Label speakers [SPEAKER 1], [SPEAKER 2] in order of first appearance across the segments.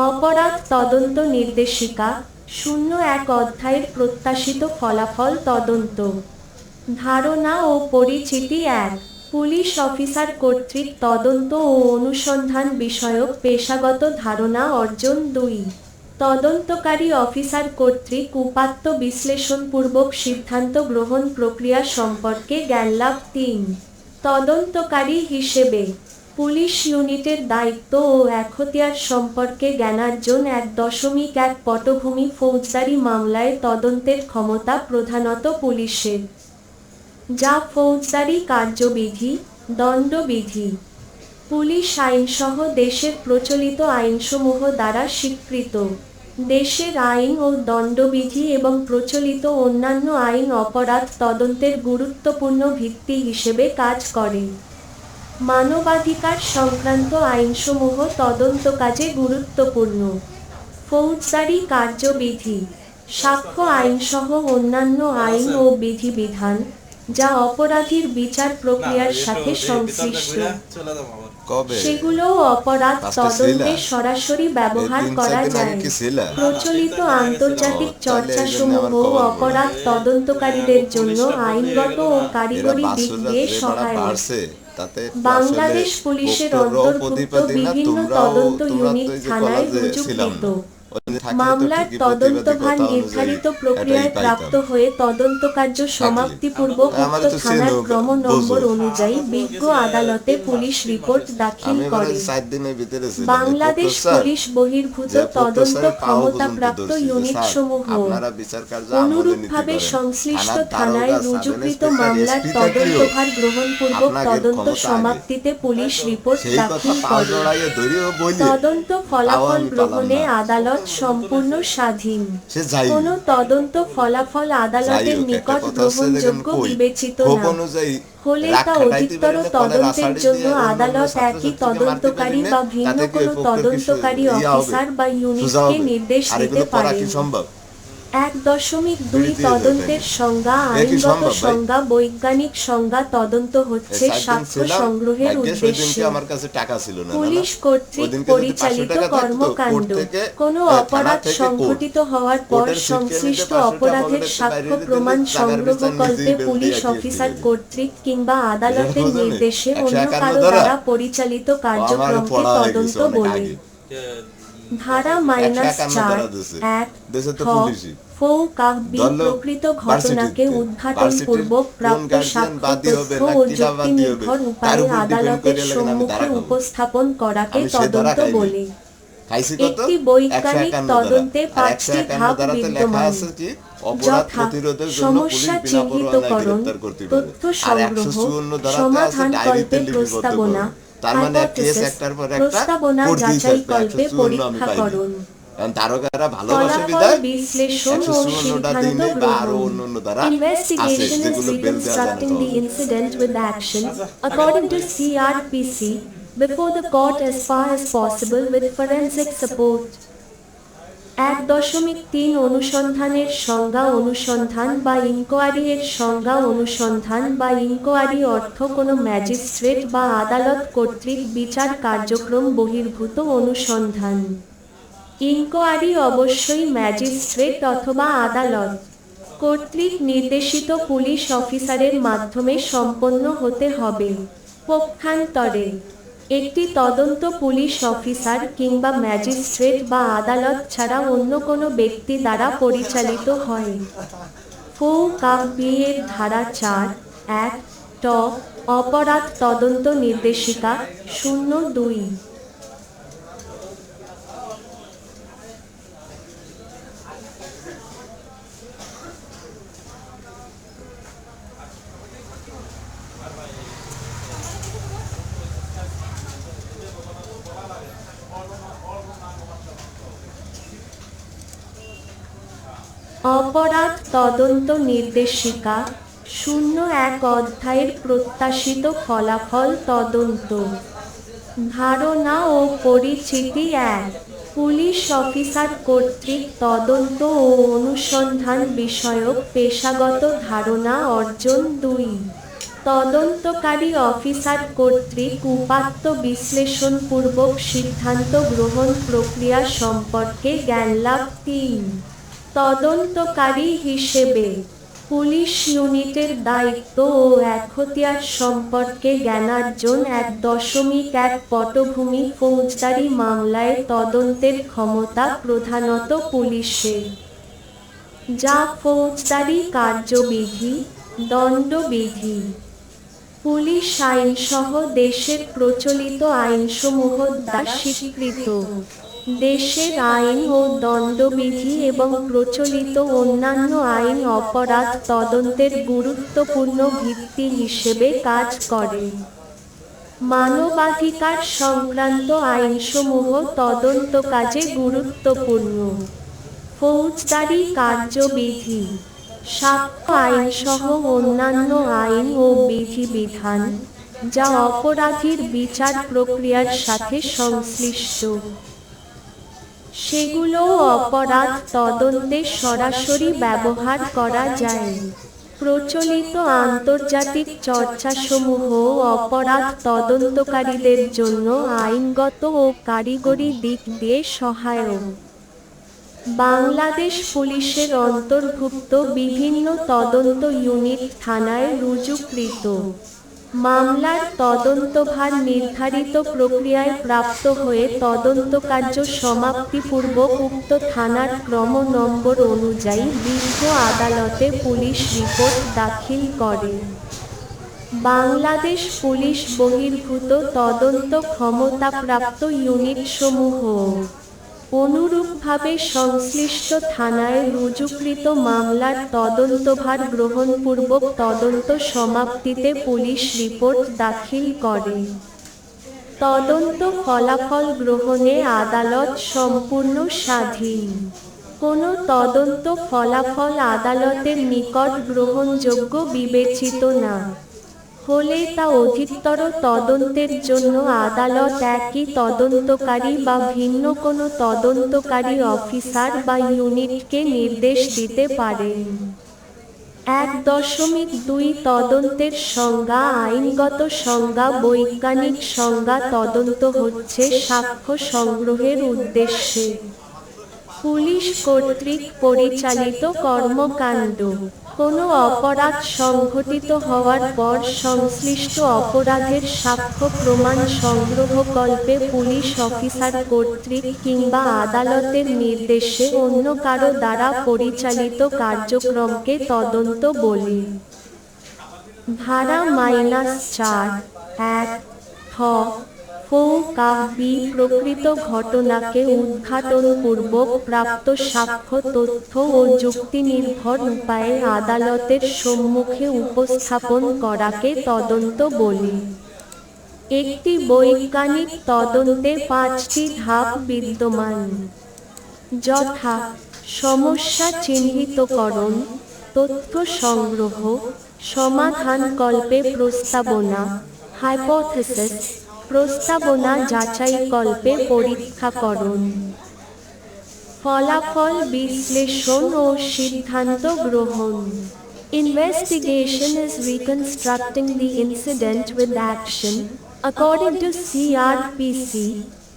[SPEAKER 1] অপরাধ তদন্ত নির্দেশিকা ০১ অধ্যায়ের প্রত্যাশিত ফলাফল তদন্ত। ধারণা ও পরিচিতি ১। পুলিশ অফিসার কর্তৃক তদন্ত ও অনুসন্ধান বিষয়ক পেশাগত ধারণা অর্জন ২। তদন্তকারী অফিসার কর্তৃক উপাত্ত বিশ্লেষণপূর্বক সিদ্ধান্ত গ্রহণ প্রক্রিয়া সম্পর্কে জ্ঞানলাভ ৩। তদন্তকারী হিসেবে পুলিশ ইউনিটের দায়িত্ব ও এখতিয়ার সম্পর্কে জ্ঞানার্জন ১.১ পটভূমি ফৌজদারি মামলায় তদন্তের ক্ষমতা প্রধানত পুলিশের, যা ফৌজদারি কার্যবিধি, দণ্ডবিধি, পুলিশ আইনসহ দেশের প্রচলিত আইনসমূহ দ্বারা স্বীকৃত দেশের আইন ও দণ্ডবিধি এবং প্রচলিত অন্যান্য আইন অপরাধ তদন্তের গুরুত্বপূর্ণ ভিত্তি হিসেবে কাজ করে। মানবাধিকার সংক্রান্ত আইনসমূহ তদন্ত কাজে গুরুত্বপূর্ণ। ফৌজদারি কার্যবিধি, সাক্ষ্য আইনসহ অন্যান্য আইন ও বিধিবিধান, যা অপরাধীর বিচার প্রক্রিয়ার সাথে সংশ্লিষ্ট, সেগুলোও অপরাধ তদন্তে সরাসরি ব্যবহার করা যায়। প্রচলিত আন্তর্জাতিক চর্চাসমূহ অপরাধ তদন্তকারীদের জন্য আইনগত ও কারিগরি দিক দিয়ে সহায়ক। বাংলাদেশ পুলিশের অন্তর্ভুক্ত বিভিন্ন তদন্ত ইউনিট থানায় রুজুকৃত মামলার তদন্তভার নির্ধারিত প্রক্রিয়ায় প্রাপ্ত হয়ে তদন্তকার্য সমাপ্তিপূর্বক উক্ত থানার ক্রম নম্বর অনুযায়ী বিজ্ঞ আদালতে পুলিশ রিপোর্ট দাখিল করে। বাংলাদেশ পুলিশ বহির্ভূত তদন্ত ক্ষমতাপ্রাপ্ত ইউনিটসমূহ অনুরূপভাবে সংশ্লিষ্ট থানায় রুজুকৃত মামলার তদন্তভার গ্রহণপূর্বক তদন্ত সমাপ্তিতে পুলিশ রিপোর্ট দাখিল করে। তদন্ত ফলাফল গ্রহণে আদালত সম্পূর্ণ স্বাধীন। কোনো তদন্ত ফলাফল আদালতের নিকট গ্রহণযোগ্য বিবেচিত না হলে তা অধিকতর তদন্তের জন্য আদালত একই তদন্তকারী বা ভিন্ন কোনো তদন্তকারী অফিসার বা ইউনিটকে নির্দেশ দিতে পারে। ১.২ তদন্তের সংজ্ঞা। আইনগত সংজ্ঞা। বৈজ্ঞানিক সংজ্ঞা। তদন্ত হচ্ছে সাক্ষ্য সংগ্রহের উদ্দেশ্যে পুলিশ কর্তৃক পরিচালিত কর্মকাণ্ড। কোনো অপরাধ সংঘটিত হওয়ার পর সংশ্লিষ্ট অপরাধের সাক্ষ্য প্রমাণ সংগ্রহকল্পে পুলিশ অফিসার কর্তৃক কিংবা আদালতের নির্দেশে অন্য কারো দ্বারা পরিচালিত কার্যক্রমকে তদন্ত বলে। ধারা -৪(১) প্রকৃত ঘটনাকে উদ্ঘাটনপূর্বক প্রাপ্ত সাক্ষ্য তথ্য ও যুক্তিনির্ভর উপায়ে আদালতের সম্মুখে উপস্থাপন করাকে তদন্ত বলে। একটি বৈজ্ঞানিক তদন্তে ৫টি ধাপ বিদ্যমান, যথা সমস্যা চিহ্নিতকরণ, তথ্য সংগ্রহ, সমাধানকল্পে প্রস্তাবনা, হাইপোথিসিস, প্রস্তাবনা যাচাইকল্পে পরীক্ষাকরণ, ফলাফল বিশ্লেষণ ও সিদ্ধান্ত গ্রহণ। Investigation is reconstructing the incident with action, according to CRPC, before the court as far as possible with forensic support. ১.৩ অনুসন্ধানের সংজ্ঞা। অনুসন্ধান বা ইনকোয়ারি এর সংজ্ঞা। অনুসন্ধান বা ইনকোয়ারি অর্থ কোনো ম্যাজিস্ট্রেট বা আদালত কর্তৃক বিচার কার্যক্রম বহির্ভূত অনুসন্ধান। ইনকোয়ারি অবশ্যই ম্যাজিস্ট্রেট অথবা আদালত কর্তৃক নির্দেশিত পুলিশ অফিসারের মাধ্যমে সম্পন্ন হতে হবে। পক্ষান্তরে একটি তদন্ত পুলিশ অফিসার কিংবা ম্যাজিস্ট্রেট বা আদালত ছাড়া অন্য কোনো ব্যক্তি দ্বারা পরিচালিত হয়। এর ধারা ৪(১) অপরাধ তদন্ত নির্দেশিকা ০২। অপরাধ তদন্ত নির্দেশিকা ০১ অধ্যায়ের প্রত্যাশিত ফলাফল তদন্ত। ধারণা ও পরিচিতি ১। পুলিশ অফিসার কর্তৃক তদন্ত ও অনুসন্ধান বিষয়ক পেশাগত ধারণা অর্জন ২। তদন্তকারী অফিসার কর্তৃক উপাত্ত বিশ্লেষণপূর্বক সিদ্ধান্ত গ্রহণ প্রক্রিয়া সম্পর্কে জ্ঞানলাভ। ৩ তদন্তকারী হিসেবে পুলিশ ইউনিটের দায়িত্ব ও এখতিয়ার সম্পর্কে জ্ঞানার্জন। ১.১ পটভূমি ফৌজদারি মামলায় তদন্তের ক্ষমতা প্রধানত পুলিশের, যা ফৌজদারি কার্যবিধি, দণ্ডবিধি, পুলিশ আইনসহ দেশের প্রচলিত আইনসমূহ দ্বারা স্বীকৃত দেশের আইন ও দণ্ডবিধি এবং প্রচলিত অন্যান্য আইন অপরাধ তদন্তের গুরুত্বপূর্ণ ভিত্তি হিসেবে কাজ করে। মানবাধিকার সংক্রান্ত আইনসমূহ তদন্ত কাজে গুরুত্বপূর্ণ। ফৌজদারি কার্যবিধি, সাক্ষ্য আইনসহ অন্যান্য আইন ও বিধিবিধান, যা অপরাধীর বিচার প্রক্রিয়ার সাথে সংশ্লিষ্ট, সেগুলোও অপরাধ তদন্তে সরাসরি ব্যবহার করা যায়। প্রচলিত আন্তর্জাতিক চর্চাসমূহ অপরাধ তদন্তকারীদের জন্য আইনগত ও কারিগরি দিক দিয়ে সহায়ক। বাংলাদেশ পুলিশের অন্তর্ভুক্ত বিভিন্ন তদন্ত ইউনিট থানায় রুজুকৃত মামলার তদন্তভার নির্ধারিত প্রক্রিয়ায় প্রাপ্ত হয়ে তদন্তকার্য সমাপ্তিপূর্বক উক্ত থানার ক্রম নম্বর অনুযায়ী বিজ্ঞ আদালতে পুলিশ রিপোর্ট দাখিল করে। বাংলাদেশ পুলিশ বহির্ভূত তদন্ত ক্ষমতাপ্রাপ্ত ইউনিটসমূহ অনুরূপভাবে সংশ্লিষ্ট থানায় রুজুকৃত মামলার তদন্তভার গ্রহণপূর্বক তদন্ত সমাপ্তিতে পুলিশ রিপোর্ট দাখিল করে। তদন্ত ফলাফল গ্রহণে আদালত সম্পূর্ণ স্বাধীন। কোনো তদন্ত ফলাফল আদালতের নিকট গ্রহণযোগ্য বিবেচিত না হলে তা অধিকতর তদন্তের জন্য আদালত একই তদন্তকারী বা ভিন্ন কোনো তদন্তকারী অফিসার বা ইউনিটকে নির্দেশ দিতে পারেন। ১.২ তদন্তের সংজ্ঞা। আইনগত সংজ্ঞা। বৈজ্ঞানিক সংজ্ঞা। তদন্ত হচ্ছে সাক্ষ্য সংগ্রহের উদ্দেশ্যে পুলিশ কর্তৃক পরিচালিত কর্মকাণ্ড। কোনো অপরাধ সংঘটিত হওয়ার পর সংশ্লিষ্ট অপরাধের সাক্ষ্য প্রমাণ সংগ্রহকল্পে পুলিশ অফিসার কর্তৃক কিংবা আদালতের নির্দেশে অন্য কারো দ্বারা পরিচালিত কার্যক্রমকে তদন্ত বলে। ধারা -৪(১) ঠ ফৌ-কা-বি প্রকৃত ঘটনাকে উদ্ঘাটনপূর্বক প্রাপ্ত সাক্ষ্য তথ্য ও যুক্তিনির্ভর উপায়ে আদালতের সম্মুখে উপস্থাপন করাকে তদন্ত বলে। একটি বৈজ্ঞানিক তদন্তে ৫টি ধাপ বিদ্যমান, যথা: সমস্যা চিহ্নিতকরণ, তথ্য সংগ্রহ, সমাধানকল্পে প্রস্তাবনা, হাইপোথেসিস, প্রস্তাবনা যাচাইকল্পে পরীক্ষাকরণ, ফলাফল বিশ্লেষণ ও সিদ্ধান্ত গ্রহণ। Investigation is reconstructing the incident with action, according to CRPC,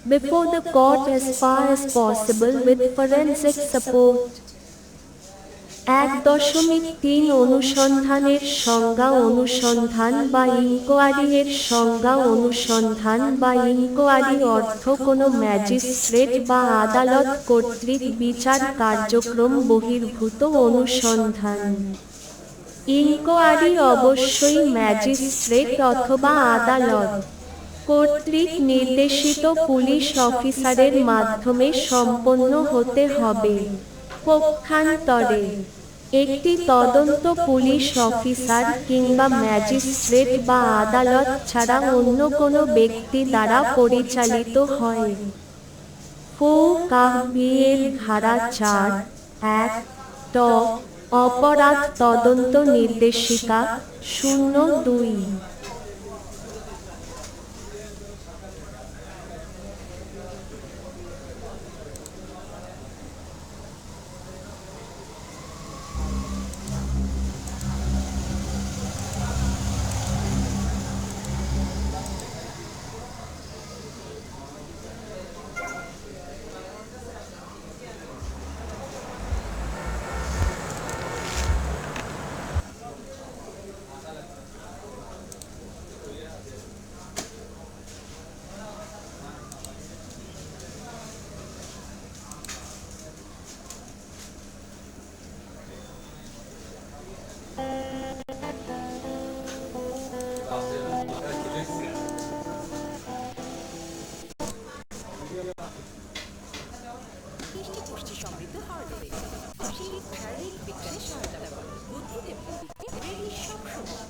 [SPEAKER 1] before the court as far as possible with forensic support. ১.৩ অনুসন্ধানের সংজ্ঞা। অনুসন্ধান বা ইনকোয়ারি এর সংজ্ঞা। অনুসন্ধান বা ইনকোয়ারি অর্থ কোনো ম্যাজিস্ট্রেট বা আদালত কর্তৃক বিচার কার্যক্রম বহির্ভূত অনুসন্ধান। ইনকোয়ারি অবশ্যই ম্যাজিস্ট্রেট অথবা আদালত কর্তৃক নির্দেশিত পুলিশ অফিসারের মাধ্যমে সম্পন্ন হতে হবে। পক্ষান্তরে একটি তদন্ত পুলিশ অফিসার কিংবা ম্যাজিস্ট্রেট বা আদালত ছাড়া অন্য কোনো ব্যক্তি দ্বারা পরিচালিত হয়। ফৌ-কা-বি এর ধারা ৪(১) ট অপরাধ তদন্ত নির্দেশিকা ০২
[SPEAKER 2] মানসিক শারীরিক বিকাশে সহায়তা করে। বুদ্ধিতে রেডি সবসময়।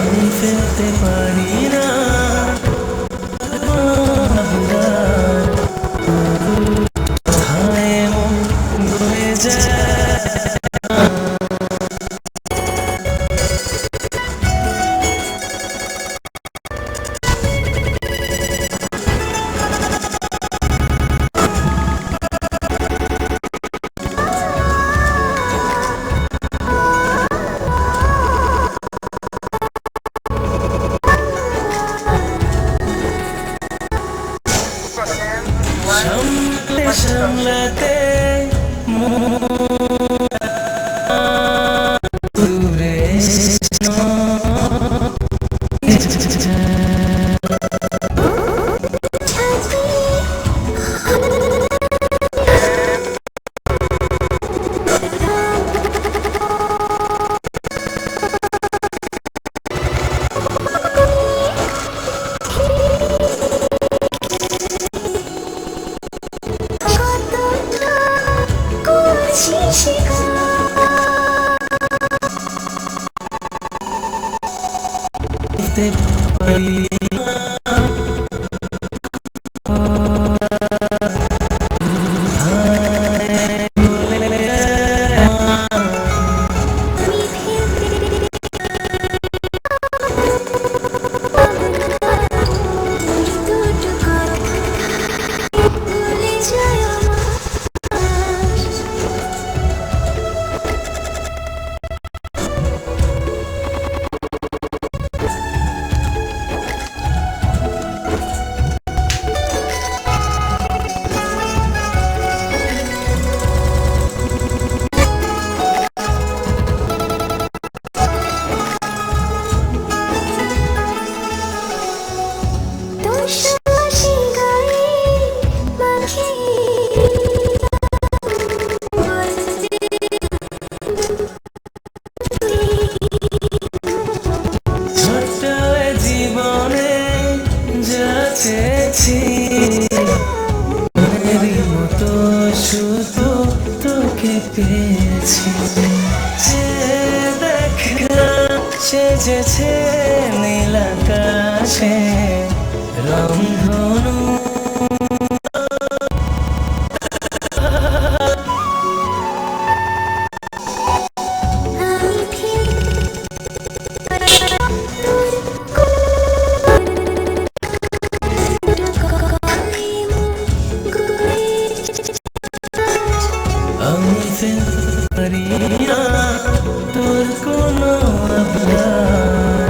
[SPEAKER 3] আমি ফেলতে পারি না কোথায় মন বয়ে যায়। সামলে সামলাতে দূরে করতে পারি জীবনে যাচ্ছি মনেরই মতো শুধু তোকে পেয়েছি। যে দেখা সেজেছে নীল আকাশে রংধনু আমি ফেলতে পারি না তোর কোনো আবদার।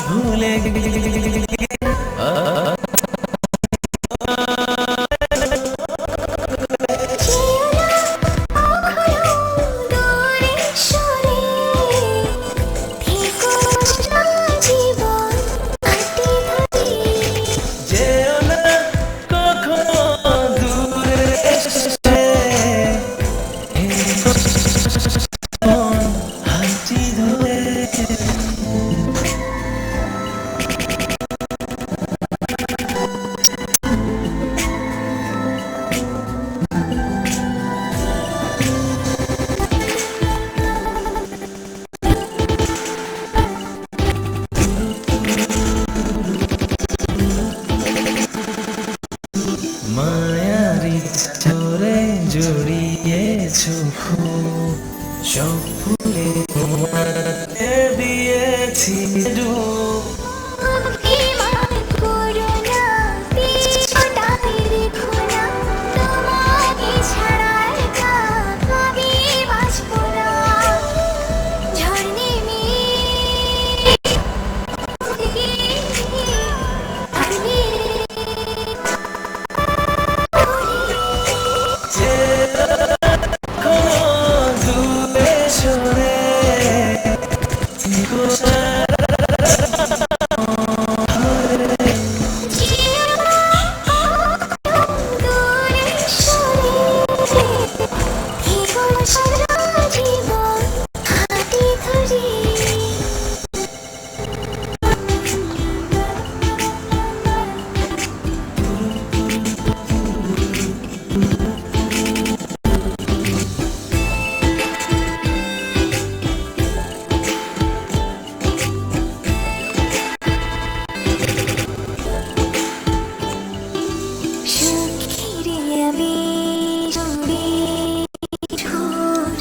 [SPEAKER 3] ভুলে যেও না কখনো দূরে সরে, এই মন হাতটি ধরে মায়ারি ধরে জড়িয়েছো খুব, সব ভুলে তোমাকে দিয়েছি ডুব। দূরে সরে থেকো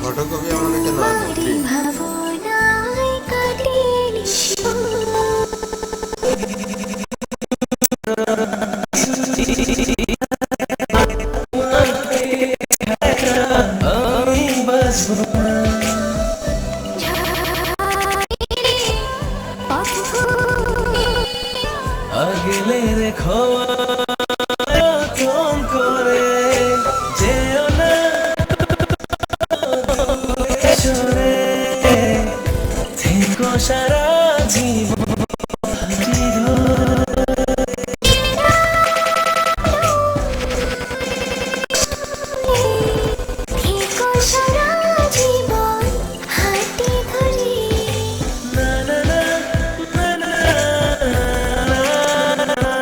[SPEAKER 4] ফটোকপি আমার কাছে না আছে, প্লিজ।
[SPEAKER 3] আমি বাঁচবো না। আগলে রেখো যতন করে, যেও না দূরে সরে থেকো সারা জীবন হাতটি ধরে। না না না না না না না।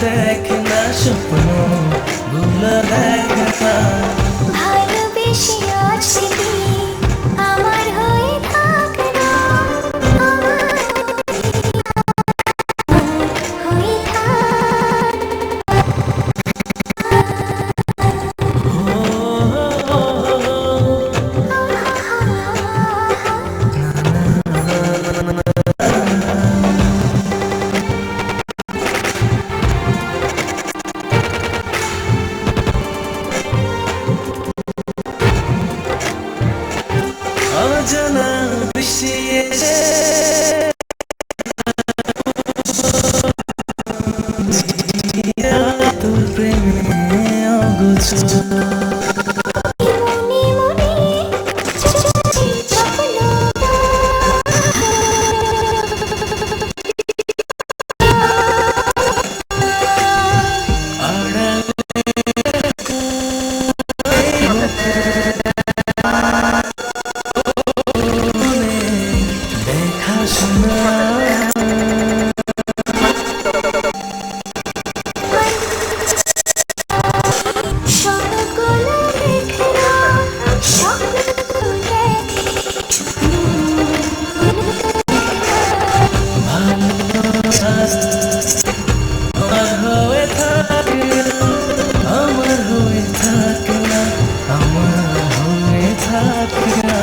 [SPEAKER 3] দেখে না স্বপ্ন ভুলে দেখে না
[SPEAKER 5] ভালোবেসে আজ থেকে আমার হয়ে থাক না, আমার হয়ে থাক।
[SPEAKER 3] অজানা বৃষ্টি এসে তোর প্রেমে অগোচর
[SPEAKER 5] মনে মনে স্বপ্ন
[SPEAKER 3] দেখা শোনা
[SPEAKER 5] স্বপ্নগুলো দেখে না, স্বপ্নগুলো
[SPEAKER 3] আমার হয়ে থাকে আমার হয়ে থাকে না আমার হয়ে থাকে না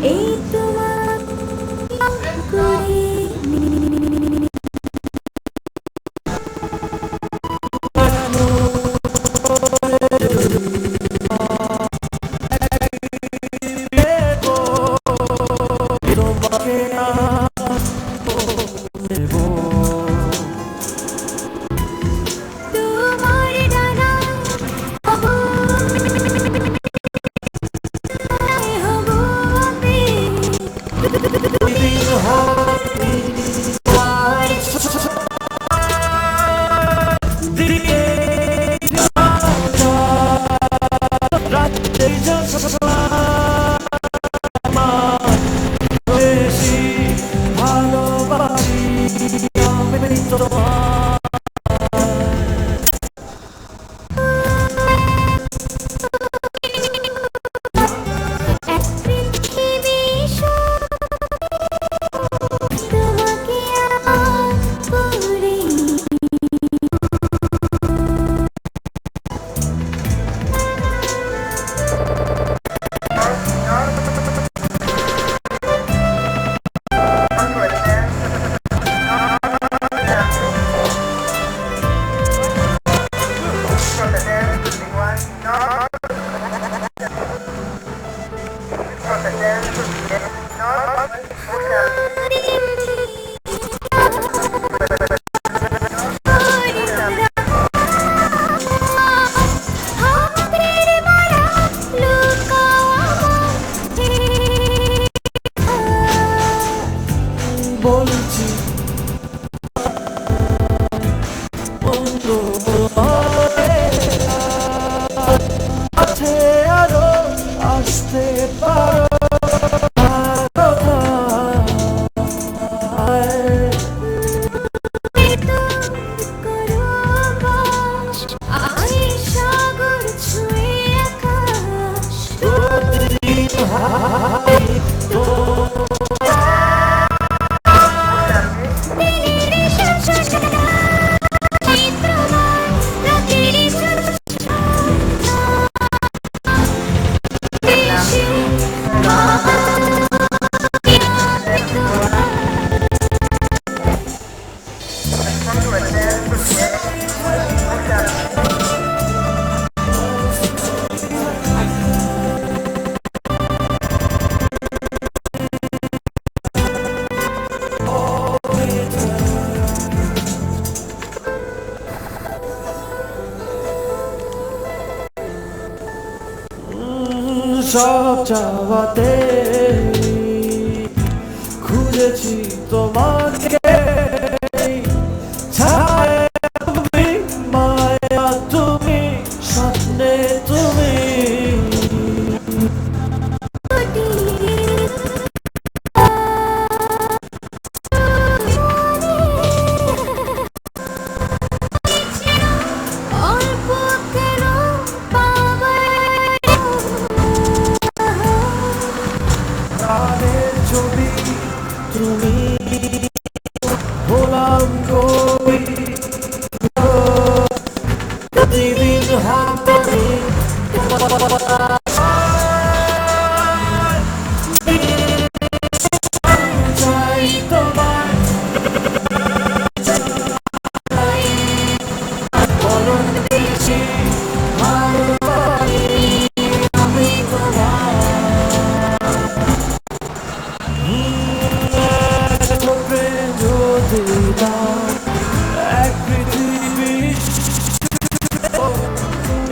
[SPEAKER 5] এই তোমার করে তোমার ডানা হব আমি এক পৃথিবী তোমাকে করে
[SPEAKER 3] বলছি বন্ধু আছে আরো আসতে পারো
[SPEAKER 5] সাগর ছুঁয়ে আকাশ তোমার
[SPEAKER 3] সব চাওয়াতে খুঁজেছি তোমাকে ছায়া তুমি মায়া তুমি স্বপ্নে তুমি
[SPEAKER 5] অল্প কেন পাবার
[SPEAKER 3] প্রাণের ছবি তুমি হলাম কবি প্রতিদিন হাতে চাই তোমার বলো বেশি ভালোবাসি আমি তোমার চোখে যদি দাও এক পৃথিবী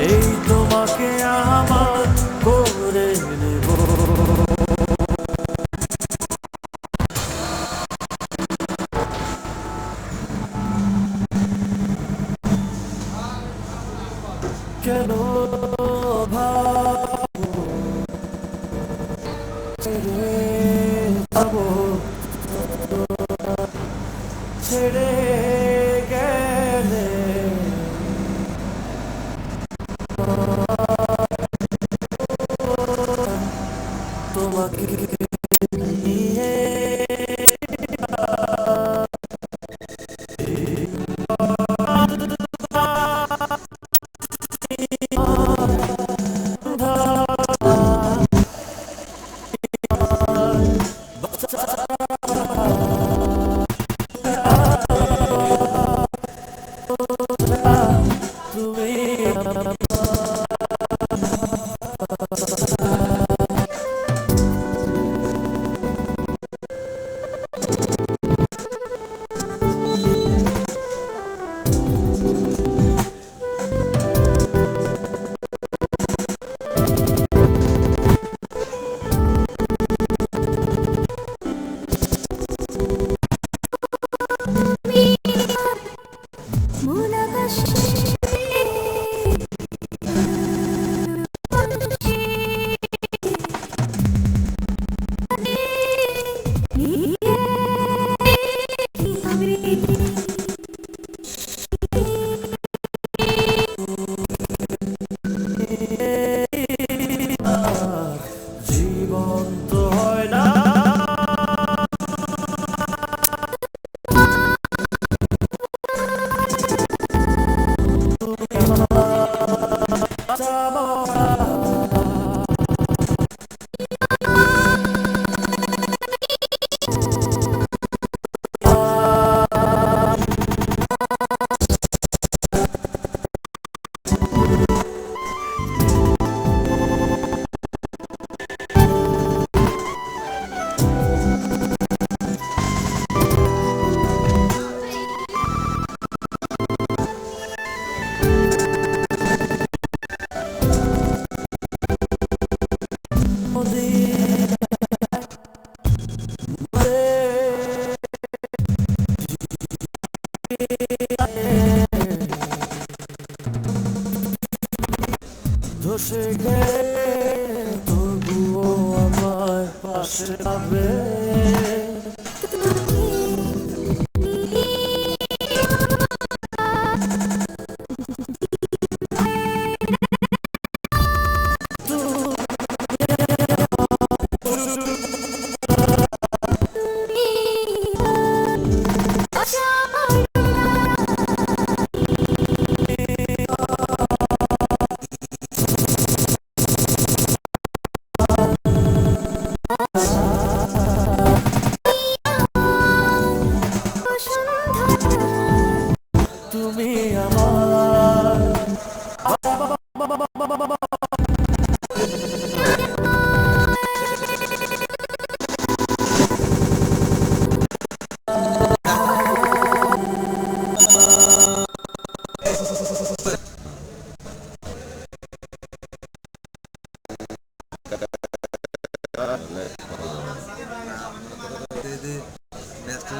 [SPEAKER 3] এই তোমাকে আমার করে নেব কেন ভাবো ছেড়ে যাবো ছেড়ে গেলে তোমাকে নিয়ে
[SPEAKER 5] মন আকাশে
[SPEAKER 3] জীবন তো হয় না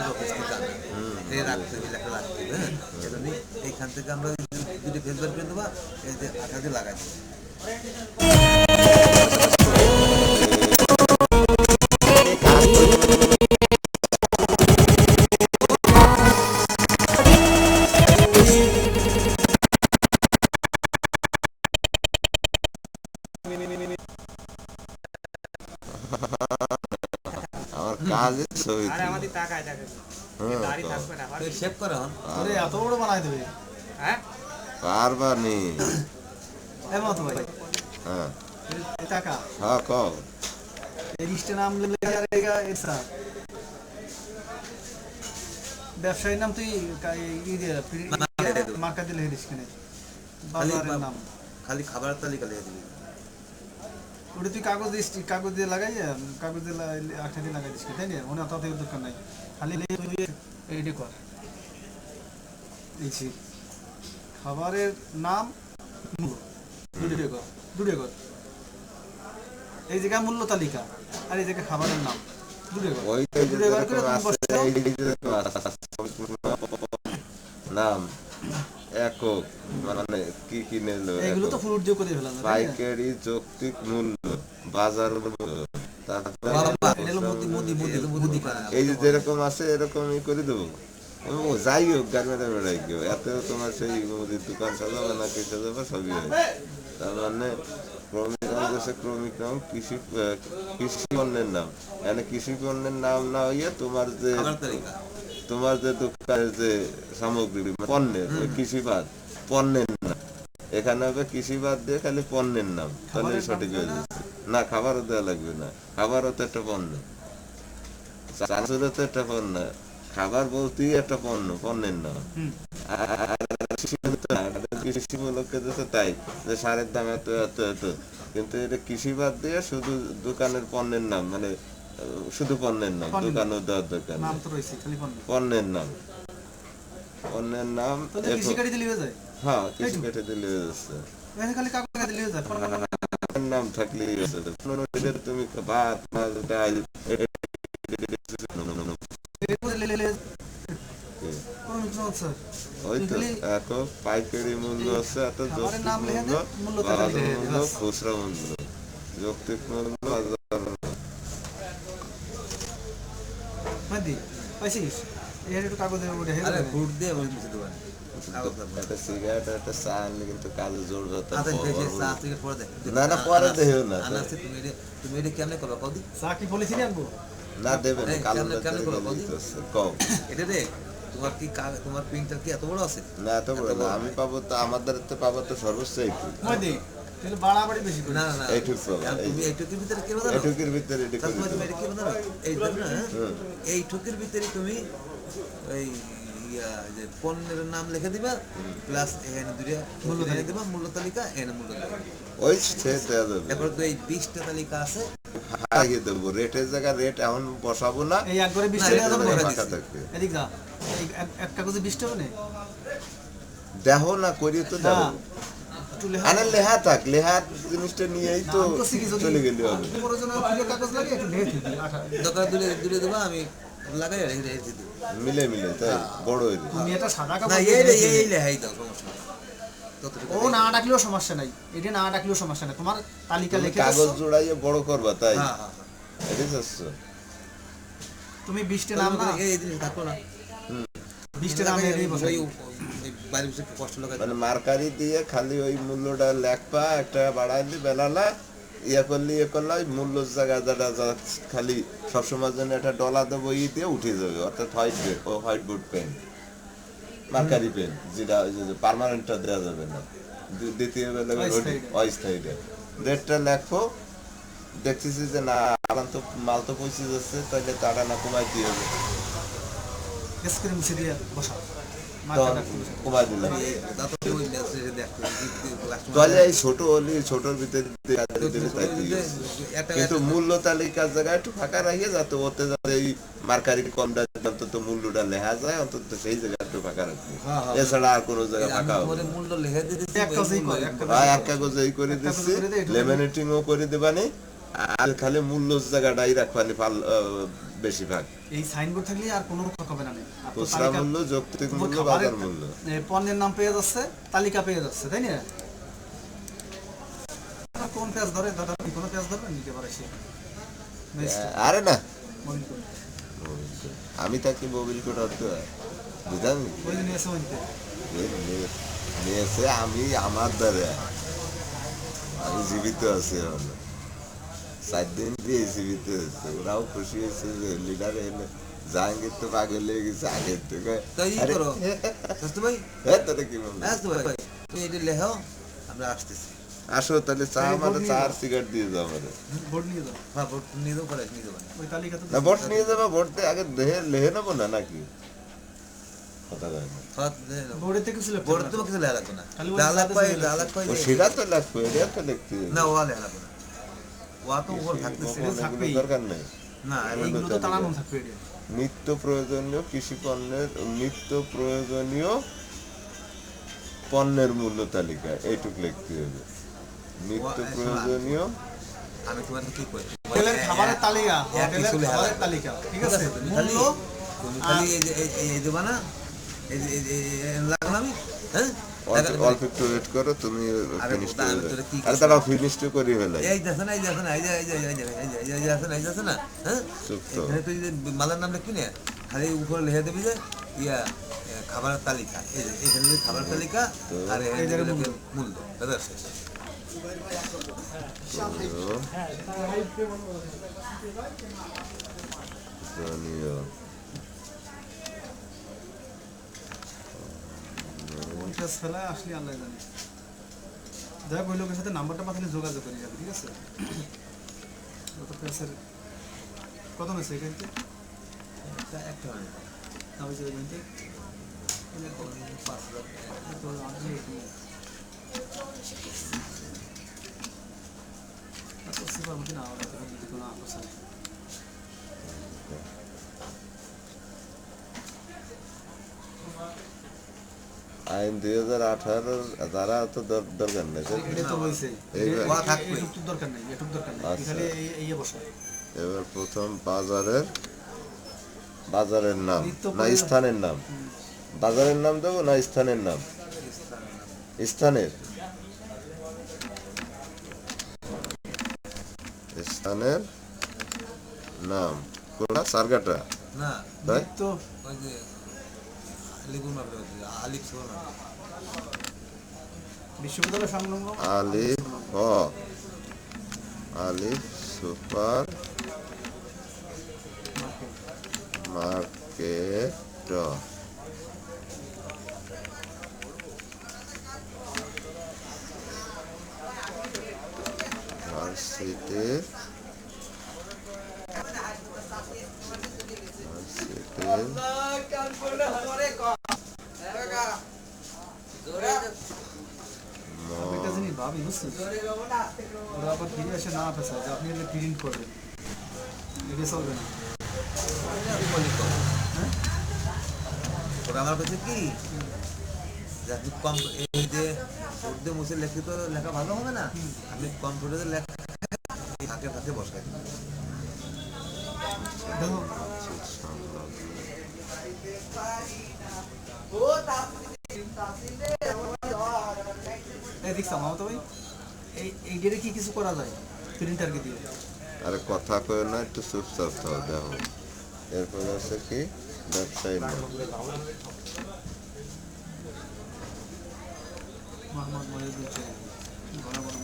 [SPEAKER 6] আমাদের অফিস থেকে আনা এই রাখতে হবে লেখা রাখতে হবে হ্যাঁ এজন্য এইখান থেকে আমরা দুটো ফেসবার করে দেবো এই যে আঠা দিয়ে লাগাই দেবো
[SPEAKER 4] আমার কাজে ছবি
[SPEAKER 7] আরে আমাদের টাকায় টাকা দাড়ি থাকবে না
[SPEAKER 6] তুই শেভ কর এখন
[SPEAKER 8] আরে এত বড় বানাই দেবে
[SPEAKER 7] হ্যাঁ
[SPEAKER 4] পারবানি
[SPEAKER 8] এমন তো ভাই
[SPEAKER 4] হ্যাঁ
[SPEAKER 8] এই টাকা
[SPEAKER 4] হ্যাঁ কও
[SPEAKER 8] এই লিস্টে নাম লেগা এসা ব্যবসায়ীর নাম তুই মার্কা দিলে হেরিস কিনে বাজারের নাম
[SPEAKER 6] খালি খাবার তালিকা লিখে দিবি
[SPEAKER 8] ওটা তুই কাগজ দিস কাগজ দিয়ে লাগাই কাগজ দিয়ে আঠা দিয়ে লাগাই দিস তাই না মনে অত দরকার নাই খালি তুই এইটা কর এই খাবারের নাম দুটো কর এই জায়গায় মূল্য তালিকা আর এই জায়গায় খাবারের নাম দুটো কর
[SPEAKER 4] ওইটা যেরকম আছে এই যেরকম আছে নাম একক মানে কি কি নিল
[SPEAKER 8] এগুলো তো ফুল উদ্যোগ করে ফেলাম
[SPEAKER 4] পাইকারি যৌক্তিক মূল্য বাজার মূল্য এই যে যেরকম আছে এরকমই করে দেবো যাই হোক গার্মেন্টে বেড়াই কেউ এত তোমার সেই মুদির দোকান সাজাবে না কি সাজাবে সবই হয় তার মানে ক্রমিক নাম হচ্ছে ক্রমিক নাম কৃষি পণ্যের নাম মানে কৃষি পণ্যের নাম না হইয়া তোমার যে দোকানের যে সামগ্রী পণ্যের কৃষিবাদ পণ্যের নাম এখানে হবে কৃষিবাদ দিয়ে খালি পণ্যের নাম তাহলে সঠিক হয়ে যাচ্ছে না খাবারও দেওয়া লাগবে না খাবারও তো একটা পণ্য চাষেরও তো একটা পণ্য খাবার বলতেই একটা পণ্য পণ্যের নাম কৃষি মূলকে দিচ্ছে তাই যে সারের দাম এত এত এত কিন্তু এটা কৃষিবাদ দিয়ে শুধু দোকানের পণ্যের নাম মানে শুধু পণ্যের নাম দোকানও দেওয়ার দোকান পণ্যের নাম
[SPEAKER 8] কৃষি কাটি দিলে হয়ে যায়
[SPEAKER 4] হ্যাঁ কৃষি কেটে দিলে হয়ে যাচ্ছে
[SPEAKER 8] খালি কাগজ লাগা দিলে হয়ে যায়
[SPEAKER 4] নাম থাকলে তুমি ভাত মাছ ডাল ওই তো একক পাইকারি মূল্য আছে এত যৌক্তিক মূল্য বাজার মূল্য খুচরা মূল্য যৌক্তিক মূল্য
[SPEAKER 8] পাইছিস এর একটু কাগজে ওটা
[SPEAKER 6] আরে ফুট দিয়ে বল মিশে দেব
[SPEAKER 4] একটা সিগারেট একটা চা আনলে কিন্তু কাজে জোর হতো
[SPEAKER 6] আচ্ছা দেখে চা থেকে পরে দেখ
[SPEAKER 4] না না পরে দেও না
[SPEAKER 6] আনাসে তুমি এটা কেমনে করবে কদি
[SPEAKER 8] চা কি পলিথিন আনবো
[SPEAKER 4] না দেবে না কালো
[SPEAKER 6] কেমনে করবে কদি
[SPEAKER 4] কও
[SPEAKER 6] এটা দেখ তোমার কি তোমার প্রিন্টার কি এত বড় আছে
[SPEAKER 4] না এত বড় না আমি পাবো তো আমাদের তো পাবো তো সর্বোচ্চ একটু
[SPEAKER 8] মই দেই তাহলে বাড়াবাড়ি বেশি করে
[SPEAKER 6] না না
[SPEAKER 4] এইটুক
[SPEAKER 6] তুমি এইটুকের ভিতরে কি বলো
[SPEAKER 4] এইটুকের ভিতরে এটা
[SPEAKER 6] তুমি এটা কি বলো এই দেখ না এইটুকের ভিতরে তুমি এই যে পণ্যের নাম লিখে দিবা প্লাস এখানে দুইটা মূল্য তালিকা দিবা মূল্য তালিকা এখানে মূল্য তালিকা
[SPEAKER 4] ওই সে দেয়া যাবে
[SPEAKER 6] এরপর তো এই 20টা তালিকা আছে
[SPEAKER 4] আগে দেবো রেটের জায়গা রেট এখন বসাবো না
[SPEAKER 8] এই একবারে 20 টাকা দাম
[SPEAKER 4] ফাঁকা থাকবে
[SPEAKER 8] এদিক যা এই এক কাগজে 20 টাকা নেই
[SPEAKER 4] দেখো না করি তো দেখো আরে লেহা থাক লেহা জিনিসটা নিয়েই তো চলে গেলে হবে
[SPEAKER 8] বড় জন ফুলের কাগজ লাগে একটু ঢেকে দিবি আঠা
[SPEAKER 6] দোকান দূরে দেবা আমি লাগাই রেখে দিই
[SPEAKER 4] মিলে তাই বড় হইলে
[SPEAKER 8] তুমি এটা সাদা কাগজ
[SPEAKER 6] না এই লেহাই দাও সমস্যা
[SPEAKER 8] ও না ডাকলেও সমস্যা নাই এটা না ডাকলেও সমস্যা নাই তোমার তালিকা লিখে
[SPEAKER 4] কাগজ জোড়াইয়ে বড় করবা তাই
[SPEAKER 6] হ্যাঁ
[SPEAKER 4] এটা যাচ্ছে
[SPEAKER 8] তুমি 20 টা নাম না
[SPEAKER 6] এই জিনিস থাকলো না
[SPEAKER 8] 20 টা নাম এরই বসাই
[SPEAKER 6] এই বাইরে বসে কষ্ট লাগাই
[SPEAKER 4] মানে মার্কারি দিয়ে খালি ওই মূল্যটা লেখবা একটা বাড়াই দি বেলালা ইয়া করলে ওই মূল্য জায়গা যেটা খালি সবসময় জন্য একটা ডলা দেবো দিয়ে উঠে যাবে অর্থাৎ white board pen marker pen যেটা পার্মানেন্টটা দেওয়া যাবে না দ্বিতীয় বেলা অস্থায়ীটা রেটটা লেখো দেখতেছি যে না আমার তো মাল তো পৌঁছে যাচ্ছে তাহলে তারা না কমাই দিয়ে হবে
[SPEAKER 8] স্ক্রিন মুছে দিয়ে বসা
[SPEAKER 4] কমাই দিলাম তাহলে এই ছোটর ভিতরে কিন্তু মূল্য তালিকার জায়গায় একটু ফাঁকা রাখিয়ে যাতে ওতে যাতে এই মার্কারি কমটা অন্তত মূল্যটা লেখা যায় অন্তত সেই জায়গা একটু ফাঁকা রাখবে এছাড়া আর কোনো জায়গা ফাঁকা হবে
[SPEAKER 6] মূল্য লিখে দিতে
[SPEAKER 4] এক কাগজে এই করে দিচ্ছি লেমিনেটিংও করে দেবানি আর খালি মূল্য জায়গাটাই রাখবানি বেশিরভাগ
[SPEAKER 8] এই সাইনবোর্ড থাকলে আর কোনো হবে না। আর তো
[SPEAKER 4] খুচরা
[SPEAKER 8] তালিকা
[SPEAKER 4] মূল্য, যৌক্তিক
[SPEAKER 8] ওই
[SPEAKER 4] মূল্য,
[SPEAKER 8] খাবারের
[SPEAKER 4] বাজার মূল্য।
[SPEAKER 8] পণ্যের নাম পেয়ে যাচ্ছে, তালিকা পেয়ে যাচ্ছে, তাই না? আর কোন পেঁয়াজ ধরে দাদা, কোনো পেঁয়াজ ধরবে নিতে পারে সে
[SPEAKER 4] আরে না,
[SPEAKER 8] মনে করি।
[SPEAKER 4] আমি তাকে মোবিল করে বুঝলাম
[SPEAKER 8] ওই দিন এসে ওইতে
[SPEAKER 4] নিয়েছে, আমি আমার দ্বারা আমি জীবিত আছি এখন 4 দিন দিয়ে জীবিত হচ্ছে। ওরাও খুশি হয়েছে যে লিডার এনে জাহাঙ্গীর তো পাগল হয়ে গেছে আগের থেকে।
[SPEAKER 6] তাই ই করো দোস্ত ভাই,
[SPEAKER 4] হ্যাঁ তাহলে কি বলবো,
[SPEAKER 6] দোস্ত ভাই তুমি এটা লেখো, আমরা আসতেছি।
[SPEAKER 4] আসো তাহলে চা আমাদের চা আর সিগারেট দিয়ে যাও আমাদের।
[SPEAKER 8] ভোট নিয়ে যাও,
[SPEAKER 6] হ্যাঁ ভোট নিয়ে দেবো, করে নিয়ে দেবো।
[SPEAKER 8] ওই তালিকা তো
[SPEAKER 4] না ভোট নিয়ে যাবো, ভোট দিয়ে আগে লেহে নেবো না নাকি? কথা বলে না।
[SPEAKER 8] বোর্ডের থেকে সিলেক্ট
[SPEAKER 6] ভোট তো কিছু লেখা লাগবে না,
[SPEAKER 8] খালি ওই
[SPEAKER 6] লাখ পাই
[SPEAKER 8] সাথে
[SPEAKER 6] লাখ পাই
[SPEAKER 4] ও সেটা তো লাগবে, এটা তো লিখতে হবে।
[SPEAKER 6] না, ওয়া লেখা লাগবে না, ওয়া তো উপর থাকতেছে।
[SPEAKER 4] কখনো এগুলো
[SPEAKER 8] থাকবেই।
[SPEAKER 4] দরকার নেই।
[SPEAKER 6] না
[SPEAKER 8] এইগুলো তো টানানো থাকবে এটা।
[SPEAKER 4] নিত্য প্রয়োজনীয় কৃষি পণ্যের, নিত্য প্রয়োজনীয় পণ্যের মূল্য তালিকা এইটুক লিখতে হবে। নিত্য প্রয়োজনীয়
[SPEAKER 6] আমি তোমার কি করি,
[SPEAKER 8] হোটেলের খাবারের তালিকা,
[SPEAKER 6] এক
[SPEAKER 8] হোটেলের
[SPEAKER 6] কিছু লেখা
[SPEAKER 8] খাবারের
[SPEAKER 6] লাগবে।
[SPEAKER 8] তালিকা, ঠিক
[SPEAKER 6] ঠিক
[SPEAKER 8] আছে?
[SPEAKER 6] আছে, তুমি খালি
[SPEAKER 8] মূল্য
[SPEAKER 6] তুমি খালি এই দেবা না, লাগলাম আমি, হ্যাঁ
[SPEAKER 4] অল্প একটু ওয়েট করো, তুমি
[SPEAKER 6] আরে
[SPEAKER 4] ফিনিশ
[SPEAKER 6] দাঁড়া,
[SPEAKER 4] করে
[SPEAKER 6] তোরা কি
[SPEAKER 4] আরে তারা ফিনিশ করি ফেলাই।
[SPEAKER 6] এই দেখো না, এই দেখো না, এই যে এই যে এই যে এই যে এই যে আছে না, এই যে আছে না, হ্যাঁ
[SPEAKER 4] চুপ তো।
[SPEAKER 6] এখানে তুই যে মালের নাম লিখবি না, খালি উপরে লিখে দিবি যে ইয়া খাবারের তালিকা, এই যে এখানে যে খাবারের তালিকা আর এই যে মূল্য, দাদা শেষ।
[SPEAKER 4] প্রয়োজনীয়
[SPEAKER 8] পঞ্চাশ ফেলায় আসলে আল্লাহ জানে। যাই হোক, ওই লোকের সাথে নাম্বারটা পাঠালে যোগাযোগ করে যাবে, ঠিক আছে? কত পেঁয়াজের কত নিয়েছে এখানতে?
[SPEAKER 6] একটা মানে
[SPEAKER 8] না ওই যে এখানতে
[SPEAKER 6] 5,000
[SPEAKER 8] তো আমি এত সিপার মধ্যে না আমাদের যদি কোনো আপোষ হয়।
[SPEAKER 4] আইন 2018 যারা তো দরকার নেই।
[SPEAKER 8] এটা তো বলছে
[SPEAKER 4] এইবার-
[SPEAKER 6] ওয়া থাকবে।
[SPEAKER 8] এটুক তো দরকার নেই, এটুক দরকার নেই,
[SPEAKER 4] আচ্ছা।
[SPEAKER 8] খালি এই বসা।
[SPEAKER 4] এবার প্রথম বাজারের নাম
[SPEAKER 8] নিত্য
[SPEAKER 4] না
[SPEAKER 8] প্রয়োজন-
[SPEAKER 4] স্থানের নাম? বাজারের নাম দেবো না স্থানের নাম? স্থানের নাম কোনটা? সারগাটা
[SPEAKER 6] না,
[SPEAKER 4] তাই?
[SPEAKER 8] তো
[SPEAKER 6] ওই যে লিগুন মাপে আলিফ ছিল না,
[SPEAKER 8] বিশ্ববিদ্যালয় সংলগ্ন
[SPEAKER 4] আলিফ সুপার
[SPEAKER 8] মার্কেট।
[SPEAKER 4] মার্কেট ভার্সিটির
[SPEAKER 8] একটা জিনিস ভাবি, বুঝছেন? ওরা আবার ফিরে এসে না পেশায় যে আপনি এলে প্রিন্ট করবেন, এটা চলবে না। হ্যাঁ?
[SPEAKER 6] ওরা আমার কাছে কি যে আপনি কম এই যে উর্দু মুসে লিখিত লেখা ভালো হবে না, আপনি কম্পিউটারে লেখা ফাঁকে ফাঁকে বসাই দিন।
[SPEAKER 8] দেখো এই দেখছো মামা ভাই, এই ডেটে কি কিছু করা যায় প্রিন্টারকে দিয়ে?
[SPEAKER 4] আরে কথা কয় না, একটু চুপচাপ থাও। দেখো এরপর আছে কি ব্যবসায়ী নাম।
[SPEAKER 8] মোহাম্মদ মহিউদ্দিন চৌধুরী, ঘন ঘন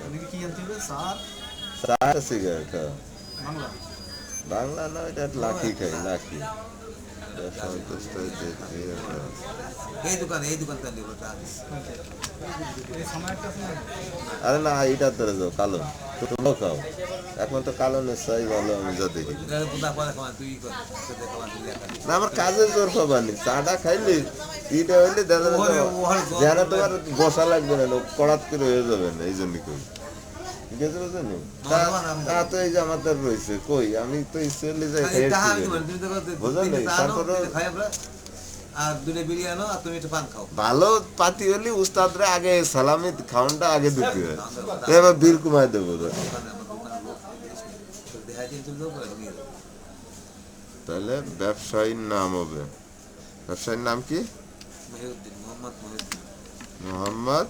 [SPEAKER 8] অনেকে কি জানতে হবে? স্যার
[SPEAKER 4] চা সিগারেট
[SPEAKER 8] বাংলা
[SPEAKER 4] বাংলা না, এটা লাঠি খাই লাঠি। সন্তুষ্ট
[SPEAKER 6] এই দোকান তাহলে ওটা
[SPEAKER 8] এই সময়টা আছে না?
[SPEAKER 4] আরে না, এইটার ধরে যাও কালো, তোমরাও খাও। এখন তো কালো নেশাই ভালো, আমি যা দেখি।
[SPEAKER 6] পুরা পরে খাওয়া তুই কর, সাথে খাওয়া তুই লেখা
[SPEAKER 4] না আমার কাজের জোর খাবানি, চাটা খাইলে ইটা হইলে দেখা যাবে যেন তোমার বসা লাগবে না, কড়াত করে হয়ে যাবে না, এই জন্য কই। ঠিক আছে বুঝলেন? তা তো এই যে আমাদের রয়েছে কই, আমি তো ইসরায়েলে যাই
[SPEAKER 6] আমি
[SPEAKER 4] খাইছি।
[SPEAKER 6] তুমি তো
[SPEAKER 4] বুঝলেন? তারপরে
[SPEAKER 6] খাই আমরা আর দুটো বিরিয়ানি আর তুমি একটা পান খাও।
[SPEAKER 4] ভালো পাতি হলে উস্তাদরা আগে সালামি খাওয়ানটা আগে দিতে হয়। তো এবার বিল কমায় দেবো।
[SPEAKER 6] দেখাই দিয়ে চলে যাবো পরে ঢুকিয়ে দেবো
[SPEAKER 4] তাহলে ব্যবসায়ীর নাম হবে, ব্যবসায়ীর নাম কি?
[SPEAKER 6] মহিউদ্দিন, মোহাম্মদ মহিউদ্দিন,
[SPEAKER 4] মোহাম্মদ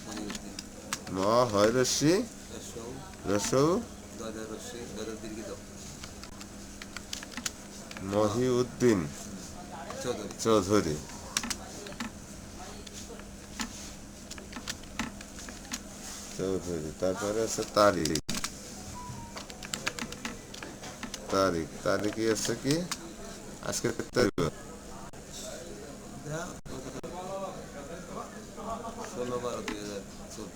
[SPEAKER 6] মহিউদ্দিন,
[SPEAKER 4] ম হয় রশ্মি
[SPEAKER 6] রসৌ
[SPEAKER 4] রসৌ
[SPEAKER 6] দয়দার রশ্মি দয়দার দীর্ঘিত
[SPEAKER 4] মহিউদ্দিন
[SPEAKER 6] চৌধুরী।
[SPEAKER 4] চৌধুরী। চৌধুরী, তারপরে আছে তারিখ, তারিখ তারিখে আছে কি আজকে তারিখ?
[SPEAKER 6] 16/12/2024।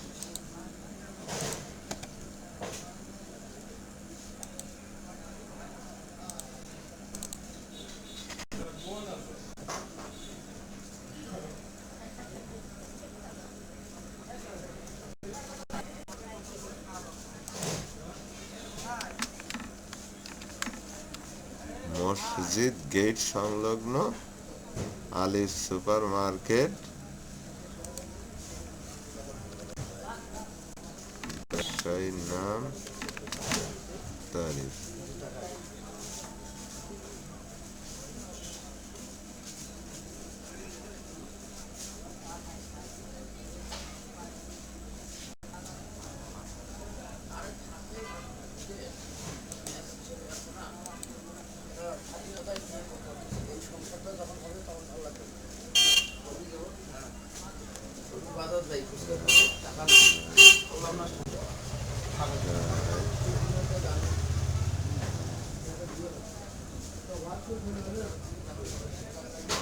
[SPEAKER 4] মসজিদ গেট সংলগ্ন আলিফ সুপার মার্কেট, ব্যবসায়ীর নাম তারিখ।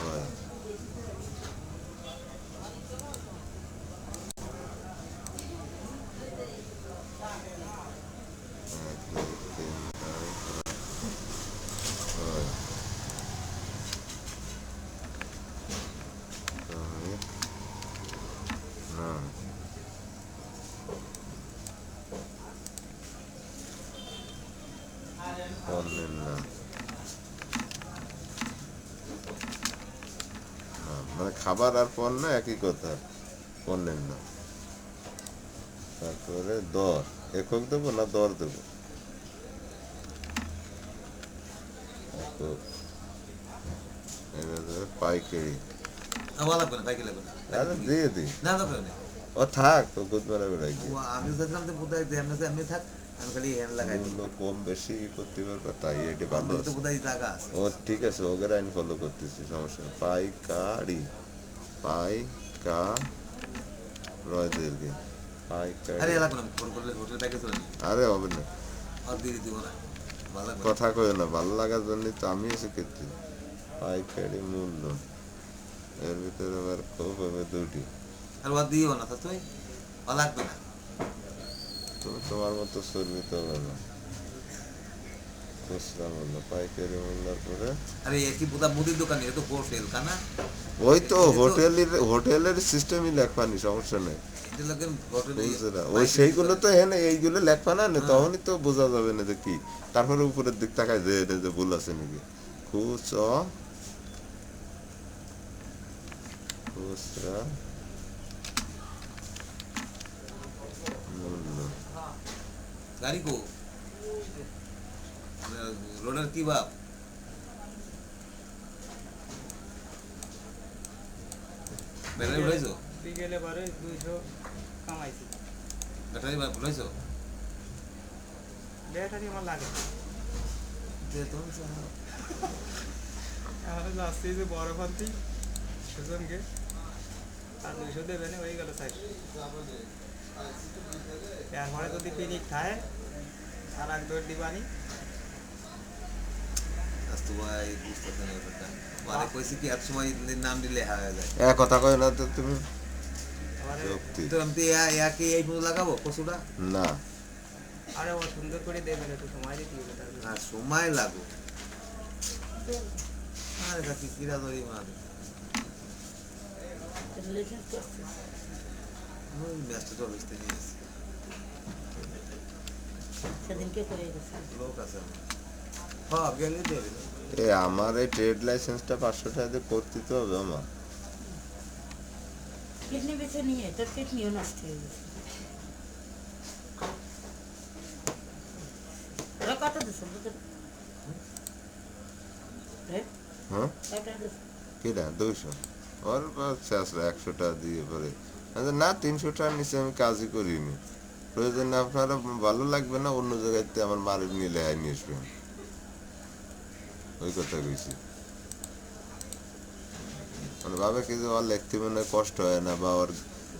[SPEAKER 4] হয়। এক, দুই, তিন, চার, হয়। তারিখ, নাম। পণ্যের নাম, মানে খাবার আর পণ্য একই কথা, পণ্যের নাম। তারপরে দর, একক দেবো না দর দেবো? একক। এবার দেবে পাইকারি।
[SPEAKER 6] আমার লাগবে না, বাইকে লাগবে না।
[SPEAKER 4] আরে দিয়ে দি,
[SPEAKER 6] না দরকার নেই।
[SPEAKER 4] ও থাক, তো গুদমারা বেড়াই গিয়ে
[SPEAKER 6] ও আমি দেখলাম যে বোধহয় এমনি থাক, আমি খালি হ্যান্ড লাগাই দিই।
[SPEAKER 4] মূল্য কম বেশি করতে পারবে, তাই এটি ভালো
[SPEAKER 6] তো
[SPEAKER 4] আছে।
[SPEAKER 6] বোধহয় জায়গা আছে।
[SPEAKER 4] ও ঠিক আছে, ওদের আইন ফলো করতেছি, সমস্যা নেই। পাইকারি, পাইকা রয় দীর্ঘে
[SPEAKER 6] আরে
[SPEAKER 4] পাইকারি।
[SPEAKER 6] লাগবে না, ফোন করলে হোটেল প্যাকেজ চলে যাবে।
[SPEAKER 4] আরে হবে না,
[SPEAKER 6] আর দিয়ে দিব না, ভালো লাগবে না।
[SPEAKER 4] কথা কই না, ভালো লাগার জন্যই তো আমি এসে খেতে। পাইকারি মূল্য, এর ভিতরে আবার খুব হবে দুটি।
[SPEAKER 6] আর ওর দিও না, তা তুই ভালো লাগবে না।
[SPEAKER 4] তুমি তোমার মতো চর্বি তো হবে না। খুচরা মূল্য, পাইকারি মূল্যের পরে
[SPEAKER 6] আরে একই বোধা মুদির দোকানে, এ তো হোটেল কানা।
[SPEAKER 4] ওই তো হোটেলের সিস্টেমই লেখবানি, সমস্যা নেই।
[SPEAKER 6] এটা লাগে হোটেলে
[SPEAKER 4] খুচরা, ওই সেইগুলো তো হ্যাঁ এইগুলো লেখবা না, তখনই তো বোঝা যাবে না যে কি। তারপরে উপরের দিক তাকায় যে এটা যে ভুল আছে নাকি। খুচরা মূল্য,
[SPEAKER 6] গাড়ি কো রোডের কি বাপ ব্যাটারি উঠাইছো?
[SPEAKER 7] বিকেলে পরে 200 কামাইছি।
[SPEAKER 6] ব্যাটারি উঠাইছো?
[SPEAKER 7] ব্যাটারি আমার লাগে না।
[SPEAKER 6] দে তুমি
[SPEAKER 7] এখন যাচ্ছি যে বড় ফান্তি সুজনকে, আর 200 দেবে না, হয়ে গেল 60। এরপরে যদি পিনিক খায় আর এক দৌড় দিবানি।
[SPEAKER 6] আস্তু ভাই বুঝতেছে না ব্যাপারটা। মানে কইছি কি এক সময় নাম দিলে হয়ে যায়।
[SPEAKER 4] এক কথা কয় না তো তুমি।
[SPEAKER 7] আরে
[SPEAKER 4] যুক্তি।
[SPEAKER 6] তো আমি তো একে এই ফুল লাগাবো কচুটা?
[SPEAKER 4] না,
[SPEAKER 7] আরে ও সুন্দর করে দেবেন, একটু সময় দিতে হবে তার জন্য।
[SPEAKER 6] আর সময় লাগো। আরে কাকি কিরা ধরি মারে। ওই ম্যাচটা তো বেচতে নিয়েছি।
[SPEAKER 9] সেদিনকে করে গেছে।
[SPEAKER 6] লোক আছে। হ্যাঁ গেলে দেবে।
[SPEAKER 4] এ আমার এই ট্রেড লাইসেন্সটা 500 টাকা দিয়ে করতে তো হবে আমার।
[SPEAKER 9] কিডনি বেছে নিয়ে তোর কিডনিও নষ্ট হয়ে গেছে। ওরা কত দিচ্ছে? পছন্দ তো হ্যাঁ
[SPEAKER 4] হ্যাঁ
[SPEAKER 9] কয়টা দিছে?
[SPEAKER 4] কিনা 200 ওর শেষ 100 টাকা দিয়ে পরে আচ্ছা না 300 টাকার নিচে আমি কাজই করিনি প্রয়োজনে আপনারা ভালো লাগবে না অন্য জায়গাতে আমার মাল নিলে নিয়ে আসবেন ওই কথা কইছি মানে ভাবে কি যে ওর লিখতে মনে হয় কষ্ট হয় না বা ওর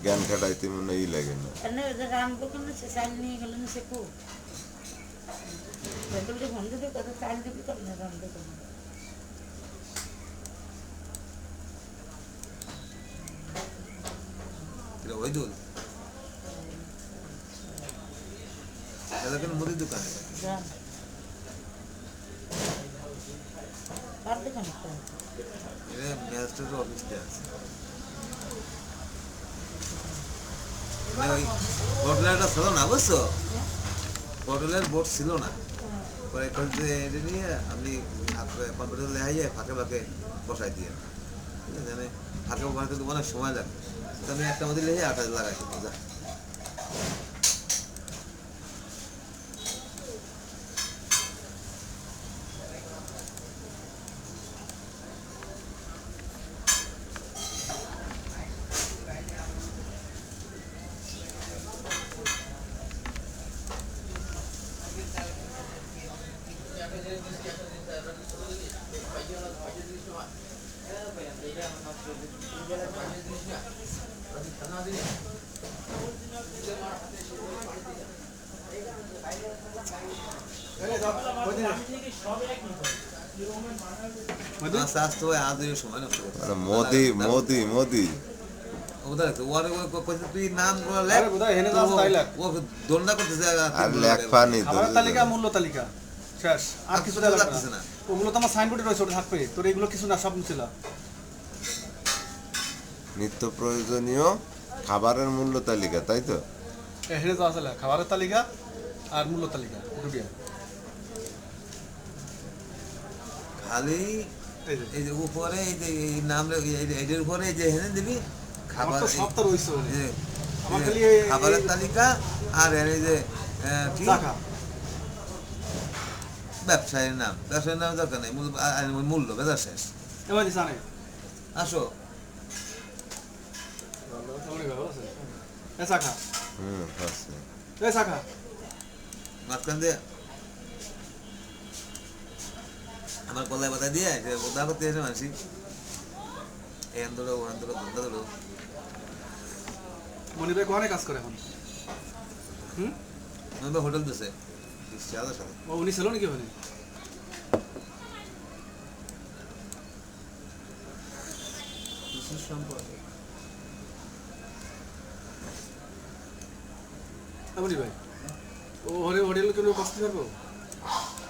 [SPEAKER 4] জ্ঞান খাটাইতে মনে হয় ই লাগে না
[SPEAKER 9] এনে যে রানবো কেন সে চাল নিয়ে গেলেন সে কো বেতনটা বন্ধ দিয়ে কত চাল দিবি কেন রানবো কেন
[SPEAKER 6] এটা ওই দোল এলাকার মুদির দোকানে
[SPEAKER 9] যান কার দোকানে তো
[SPEAKER 6] এটা ম্যাজিস্ট্রেটের অফিসে আছে মানে ওই হোটেলটা ছিল না বুঝছো হোটেলের বোর্ড ছিল না পরে যে এটা নিয়ে আপনি কম্পিউটার লেখা যায় ফাঁকে ফাঁকে বসাই দিয়ে ঠিক আছে মানে ফাঁকে বানাতে তো অনেক সময় লাগে তো আমি একটা মধ্যে লেখে আটা লাগাইছি যা স্বাস্থ্য হয় আজ সময় নষ্ট করতে
[SPEAKER 4] মানে মোদি
[SPEAKER 6] ওদের ওরে কইতে তুই নাম গুলো লেখ
[SPEAKER 8] আরে বোধহয় হেনে যাচ্ছে তাই লেখ।
[SPEAKER 6] ও দন্ডা করতেছে
[SPEAKER 4] আর লেখ পানি তো
[SPEAKER 8] খাবারের তালিকা মূল্য তালিকা শেষ আর কিছু দেওয়া লাগবে
[SPEAKER 6] লাগতেছে
[SPEAKER 8] না
[SPEAKER 6] না।
[SPEAKER 8] ওগুলো তো আমার সাইনবোর্ডে রয়েছে ওটা থাকবে তোর এগুলো কিছু না সব ছিল
[SPEAKER 4] নিত্য প্রয়োজনীয় খাবারের মূল্য তালিকা তাই তো
[SPEAKER 8] হেনে যাওয়া আছে খাবারের তালিকা আর মূল্য তালিকা ডুবিয়া
[SPEAKER 6] খালি
[SPEAKER 8] এই যে
[SPEAKER 6] এই যে উপরে এই যে এই নাম এটার উপরে এই যে হেনে দিবি
[SPEAKER 8] আমার
[SPEAKER 6] খাবার
[SPEAKER 8] তো সব তো রয়েছে ওখানে।
[SPEAKER 6] এই যে-
[SPEAKER 8] আমার
[SPEAKER 6] এই
[SPEAKER 8] খালি
[SPEAKER 6] যে
[SPEAKER 8] এই-
[SPEAKER 6] খাবারের
[SPEAKER 8] এই-
[SPEAKER 6] তালিকা আর এর এই যে কি
[SPEAKER 8] টাকা
[SPEAKER 6] ব্যবসায়ীর নাম দরকার নেই মূল্য বেজা শেষ
[SPEAKER 8] এবার দিস আনে
[SPEAKER 6] আসো
[SPEAKER 8] এ শাখা
[SPEAKER 4] আছে
[SPEAKER 8] এ শাখা
[SPEAKER 6] মাঝখান দিয়ে আমার গলায় বাধা দিয়ে যে ওদা করতে এসে মানসি এই আন্দোলন ও আন্দোলন ধন্দা ধরো
[SPEAKER 8] মনির ভাই কোখানে কাজ করে এখন হুম
[SPEAKER 6] নন্দা হোটেল দিছে সাদা সাদা
[SPEAKER 8] ও উনি ছিল নাকি ওখানে
[SPEAKER 9] কৃষি সম্পদ
[SPEAKER 8] মনির ভাই ও হোটেল কেন কাজ করতে পারবো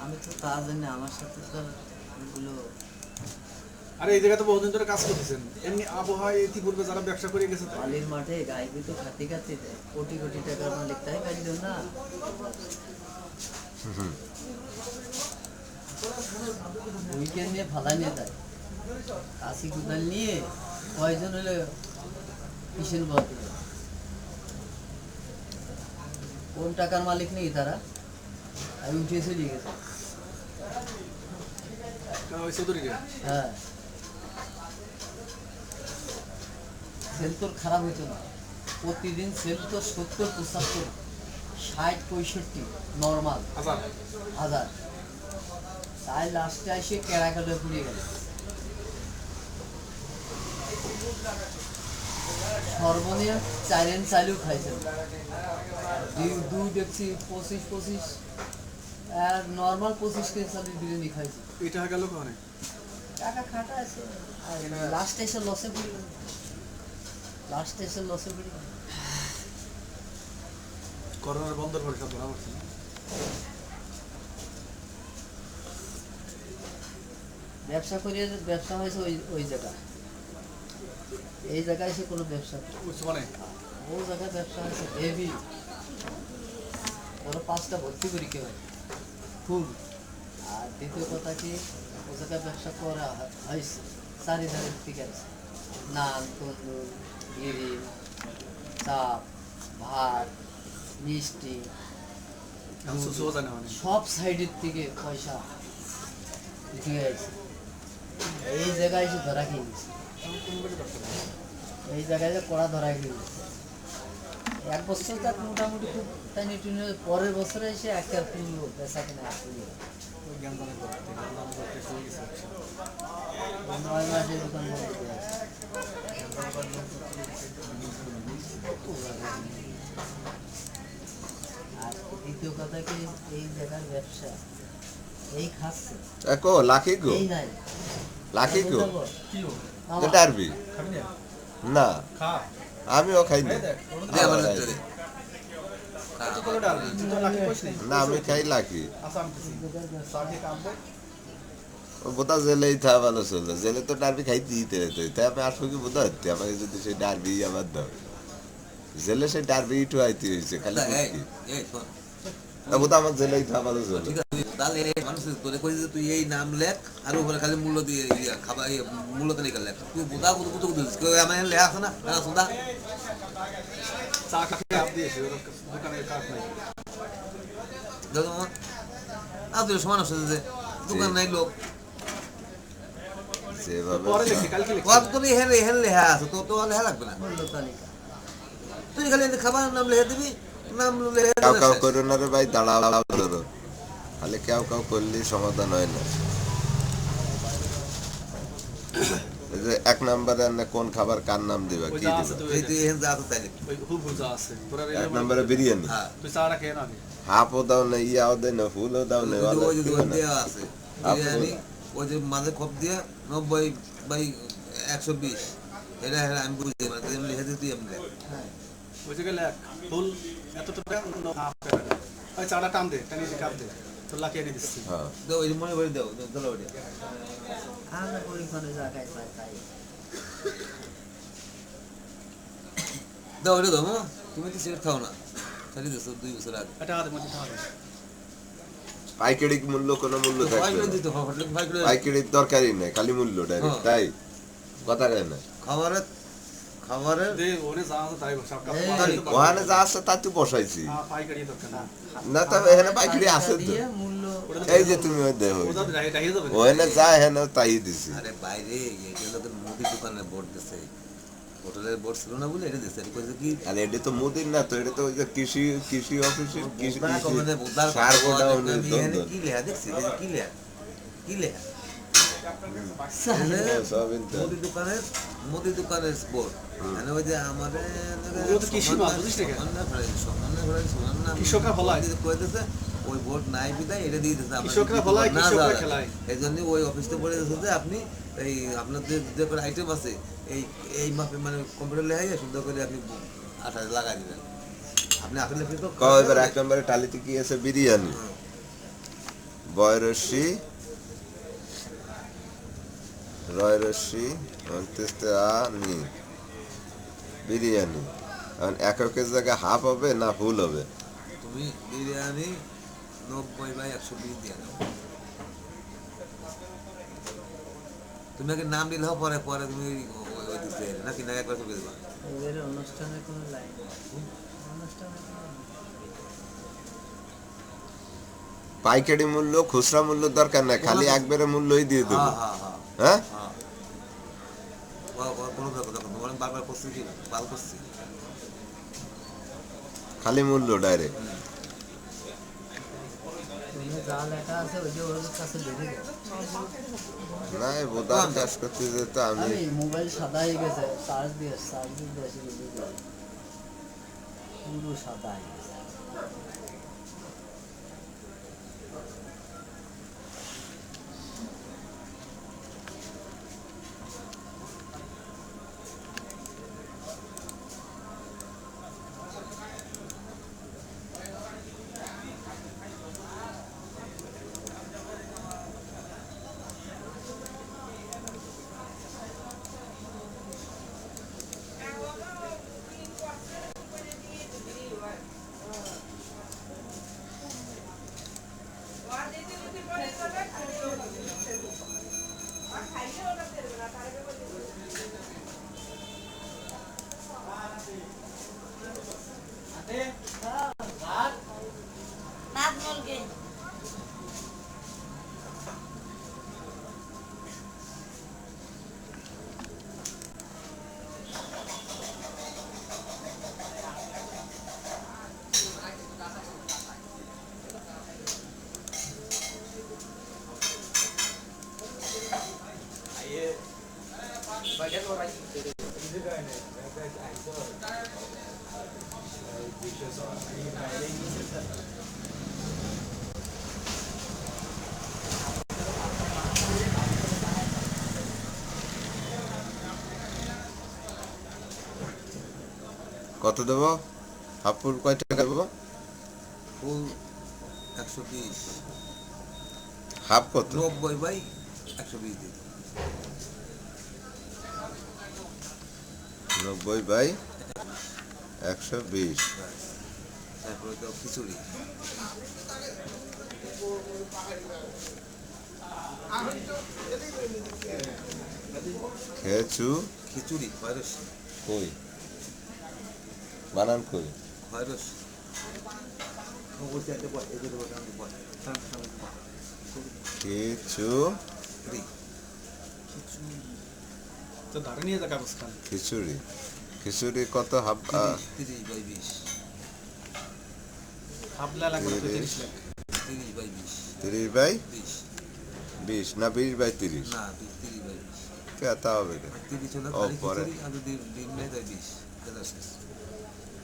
[SPEAKER 9] আমি তো তা জানি আমার সাথে তো এগুলো
[SPEAKER 8] আরে এই জায়গায় তো বহুদিন ধরে কাজ করতেছেন এমনি আবহাওয়া ইতিপূর্বে যারা ব্যবসা করে গেছে তো
[SPEAKER 9] বালির মাঠে গাইবি তো খাতে খাতে দেয় কোটি কোটি টাকার মালিক তাই পারি না উইকেন্ড নিয়ে ফালা নিয়ে যায় কাশি কুদাল নিয়ে কয়জন হলে কিসের বদলে কোন টাকার মালিক নেই তারা আমি উঠিয়ে চলে গেছে
[SPEAKER 8] ওই চৌধুরীকে
[SPEAKER 9] হ্যাঁ সেল তোর খারাপ হইতো না প্রতিদিন সেল তো 70-75 60-65 নর্মাল
[SPEAKER 8] আচ্ছা
[SPEAKER 9] 1000 তাই লাস্টে এসে কেরাকালে পুড়িয়ে গেল সর্বনিম্ন 4 ইঞ্চ চালু খাইছেন দুই দেখছি 25 আর নর্মাল 25 কেজি চালু বিরিয়ানি খাইছে
[SPEAKER 8] এটা গেল কোখানে
[SPEAKER 9] টাকা খাটা আছে আর লাস্টে এসে লসে পড়ে গেল লাস্টে এসে লসে পড়ে গেল
[SPEAKER 8] করোনার বন্ধের পরে সব ধরা পড়ছে না?
[SPEAKER 9] ব্যবসা করিয়ে ব্যবসা হয়েছে ওই ওই জায়গা এই জায়গায় এসে কোনো ব্যবসা করে
[SPEAKER 8] উসমানে
[SPEAKER 9] ওই জায়গায় ব্যবসা হয়েছে হেভি ওরা 5টা ভর্তি করি কেউ ফুল আর দ্বিতীয় কথা কি ও জায়গায় ব্যবসা করা হয়েছে চারিধারে থেকে আছে নান তন্দুর বিড়ি চাপ ভাত মিষ্টি
[SPEAKER 8] এখন সুসুও জানে মানে
[SPEAKER 9] সব সাইডের থেকে পয়সা ঢুকে গেছে। এই জায়গায় এসে ধরা খেয়ে গেছে, এই জায়গায় যে কড়া ধরা খেয়ে গেছে। 1 বছর যাক মোটামুটি খুব টাইনি টুনি, পরের বছরে এসে একটা ফুল বেচা কেনা শুরু হয়।
[SPEAKER 8] ওই জ্ঞানদানের করতে জ্ঞানদানের করতে শুরু গেছে
[SPEAKER 9] 9 মাসে দোকান বন্ধ করে আছে। আর দ্বিতীয় কথা কি, এই জায়গার ব্যবসা এই খাচ্ছে,
[SPEAKER 4] একো লাকি গো
[SPEAKER 9] এই নাই
[SPEAKER 4] লাকি গো
[SPEAKER 8] কি ও
[SPEAKER 9] আমার
[SPEAKER 4] ডারবি
[SPEAKER 8] খাবি না
[SPEAKER 4] না
[SPEAKER 8] খা
[SPEAKER 4] আমিও খাই না
[SPEAKER 8] এই দেখ ওর
[SPEAKER 6] দে আমার লেটে
[SPEAKER 8] তো করে ডাল তুই তো লাকি কইছ না
[SPEAKER 4] না আমি খাই লাকি
[SPEAKER 8] আসাম কিছু সাথে কাম দে
[SPEAKER 4] ও বোধা জেলেই থা ভালো চলে জেলে তো ডারবি খাইতে দিতে হতো তাই আমি আসবো কি বোধা হচ্ছে আমাকে যদি সেই ডারবি আবার দাও জেলে সেই ডারবি একটু আইতে হয়েছে খালি
[SPEAKER 6] এই
[SPEAKER 4] বুঝকি।
[SPEAKER 6] এই শোন,
[SPEAKER 4] তা বোধা আমার জেলেই থা ভালো চলে
[SPEAKER 6] ঠিক আছে তাহলে মানুষ তোরে কই যে তুই এই নাম লেখ আর উপরে খালি মূল্য দিয়ে খাবার মূল্য তালিকা লেখ, তুই বোধা কত কত দিস আমার লেখা আছে না শুনতা
[SPEAKER 8] চা খেয়ে আপ দিয়েছে ওর দোকানে কাজ নাই
[SPEAKER 6] দেখো আর তুই সমান আছে যে দোকান নাই লোক
[SPEAKER 4] যেভাবে
[SPEAKER 8] পরে লিখি কালকে লিখি
[SPEAKER 6] কত তুমি হেন হেন লেখা আছে তো তো লেখা লাগবে না,
[SPEAKER 9] মূল্য তালিকা।
[SPEAKER 6] তুই খালি খাবার নাম লিখে দিবি, নাম লিখে
[SPEAKER 4] কাউ কাউ করো না রে ভাই দাঁড়াও ধরো খালি কেউ কেউ করলে সমাধান হয় না এই যে 1 নম্বরে আনে কোন খাবার কার নাম দিবা
[SPEAKER 8] ওই
[SPEAKER 4] কি
[SPEAKER 8] যা
[SPEAKER 4] দিবা
[SPEAKER 8] আছে তো
[SPEAKER 6] এই তুই হেন যা তো তাই লিখ।
[SPEAKER 8] ওই হুবু যা আছে তোরা
[SPEAKER 4] 1 নম্বরে বিরিয়ানি
[SPEAKER 6] হ্যাঁ
[SPEAKER 8] তুই চাটা খেয়ে না
[SPEAKER 4] হাফও দাও না ইয়াও দেয় না ফুলও দাও না
[SPEAKER 6] ওই যে- ওই যে
[SPEAKER 4] দিবে না।
[SPEAKER 6] দেয়া আছে বিরিয়ানি, ওই যে মাঝে খপ দিয়ে 90/120 এটা হ্যাঁ আমি বুঝি মানে তুই এমনি লিখে দিবি তুই এমনি লেখ।
[SPEAKER 8] ওই জায়গায় লেখ ফুল এত তো হাফ করে ওই চাটা টান দে টানি কাপ দে তো লাকি এনে দিচ্ছি
[SPEAKER 4] হ্যাঁ
[SPEAKER 6] দাও ওই মনে করে দাও দাও ওটা
[SPEAKER 9] আমরা ওইখানে যা খাই পাই তাই।
[SPEAKER 6] দাও ওটা দাও হ্যাঁ? তুমি তো সিগারেট খাও না খালি দিছো 2 বছর আগে
[SPEAKER 8] এটা হাতে মধ্যে থাকে
[SPEAKER 4] পাইকারি মূল্য কোনো মূল্য
[SPEAKER 6] ভাই
[SPEAKER 4] থাকবে
[SPEAKER 6] করে
[SPEAKER 4] না।
[SPEAKER 6] দিতে হবে ভাই করে
[SPEAKER 4] পাইকারির দরকারই নেই খালি মূল্য ডাইরেক্ট তাই কথা কেন না
[SPEAKER 6] খাবারের খাবারের
[SPEAKER 8] দে ওরে যা আছে তাই সব কাপ
[SPEAKER 4] ওখানে যা আছে তা তুই বসাইছি
[SPEAKER 8] পাইকারি দরকার না
[SPEAKER 4] না তবে এখানে পাইকারি আছে তো
[SPEAKER 9] দিয়ে মূল্য
[SPEAKER 4] এই যে তুমি ওই দেখো
[SPEAKER 8] ওটা রাহি যাবে
[SPEAKER 4] ওখানে যা এখানে তাই দিছি
[SPEAKER 6] আরে বাইরে এটা লোকের মুদি দোকানে বোর্ড দিছে, হোটেলের বোর্ড ছিল না বলে এটা দিছে, এটা কইছে কি
[SPEAKER 4] আর এটা তো মুদির না তো এটা তো ওই যে কৃষি অফিসের কৃষি
[SPEAKER 6] বুধবার কমনে বুধবার
[SPEAKER 4] সার গোডাউনের
[SPEAKER 6] আমি এখানে
[SPEAKER 4] দ্বন্দ্ব।
[SPEAKER 6] কি লেখা দেখছি এটা কি লেখা কি লেখা
[SPEAKER 4] সব ইনতে।
[SPEAKER 6] মুদি দোকানের বোর্ড মানে ওই যে আমাদের
[SPEAKER 8] ওগুলো তো কৃষি মাল, বুঝিস না কেন? কৃষকরা ফলায়।
[SPEAKER 6] কইতেছে ওই বোর্ড নাই বিদায় এটা দিয়ে দিতেছে
[SPEAKER 8] কৃষকরা ফলায়, কৃষকরা খেলায়।
[SPEAKER 6] এই জন্য ওই অফিসে বলে দিতেছে যে আপনি এই আপনার যে করে আইটেম আছে এই মাপে মানে কম্পিউটার লেখাই সুন্দর করে আপনি আঠা লাগাই দিবেন, আপনি আসলে কি তো
[SPEAKER 4] কও এবার 1 নম্বরে টালিতে কি আছে বিরিয়ানি বয়রসি রয়রসি নি বিরিয়ানি এখন এককের জায়গায় হাফ হবে না ফুল হবে
[SPEAKER 6] তুমি বিরিয়ানি 90/120 দিয়ে দাও, তুমি আগে নাম দিলে পরে পরে তুমি ওই দিতে নাকি না একবার করে দেবা
[SPEAKER 9] এদের অনুষ্ঠানে কোনো লাইন অনুষ্ঠানে কোনো
[SPEAKER 4] পাইকারি মূল্য খুচরা মূল্য দরকার নাই খালি একবারে মূল্যই দিয়ে দেবো
[SPEAKER 6] হ্যাঁ হ্যাঁ
[SPEAKER 4] হ্যাঁ
[SPEAKER 6] কোনো দরকার তোমার বারবার করছি কি বাল করছি
[SPEAKER 4] খালি মূল্য ডাইরেক্ট
[SPEAKER 9] তুমি যা লেখা আছে ওই যে ওর কাছে লিখে দাও।
[SPEAKER 4] না বোধা চাষ করতে যেত আমি
[SPEAKER 9] আমি মোবাইল সাদা হয়ে গেছে চার্জ দিয়ে বেশি পুরো সাদা হয়ে গেছে।
[SPEAKER 5] না
[SPEAKER 4] কত দেবো? হাফ ফুল কয় টাকা দেবো?
[SPEAKER 6] ফুল 120,
[SPEAKER 4] হাফ কত?
[SPEAKER 6] 90 বাই 120 দিন।
[SPEAKER 4] 90 বাই 120।
[SPEAKER 6] তারপরে তো খিচুড়ি, খিচুড়ি খয়রস,
[SPEAKER 4] কই বানান কই?
[SPEAKER 6] খয়রস
[SPEAKER 4] খিচুড়ি।
[SPEAKER 8] তো ধরে নিয়ে যা কাগজ খান।
[SPEAKER 4] খিচুড়ি, খিচুড়ি কত? হাফ
[SPEAKER 6] 30 বাই 20,
[SPEAKER 8] হাবলা লাগবে তো 30 লাখ।
[SPEAKER 6] 30 বাই 20,
[SPEAKER 4] 30 বাই
[SPEAKER 6] 20
[SPEAKER 4] 20 না 20 বাই 30?
[SPEAKER 6] না 30 বাই 20।
[SPEAKER 4] কে তা হবে কে?
[SPEAKER 6] 30 হলো
[SPEAKER 4] ও,
[SPEAKER 6] খালি
[SPEAKER 4] পরে।
[SPEAKER 6] খিচুড়ি, আর যদি ডিম নেয় তাই 20। এটা শেষ।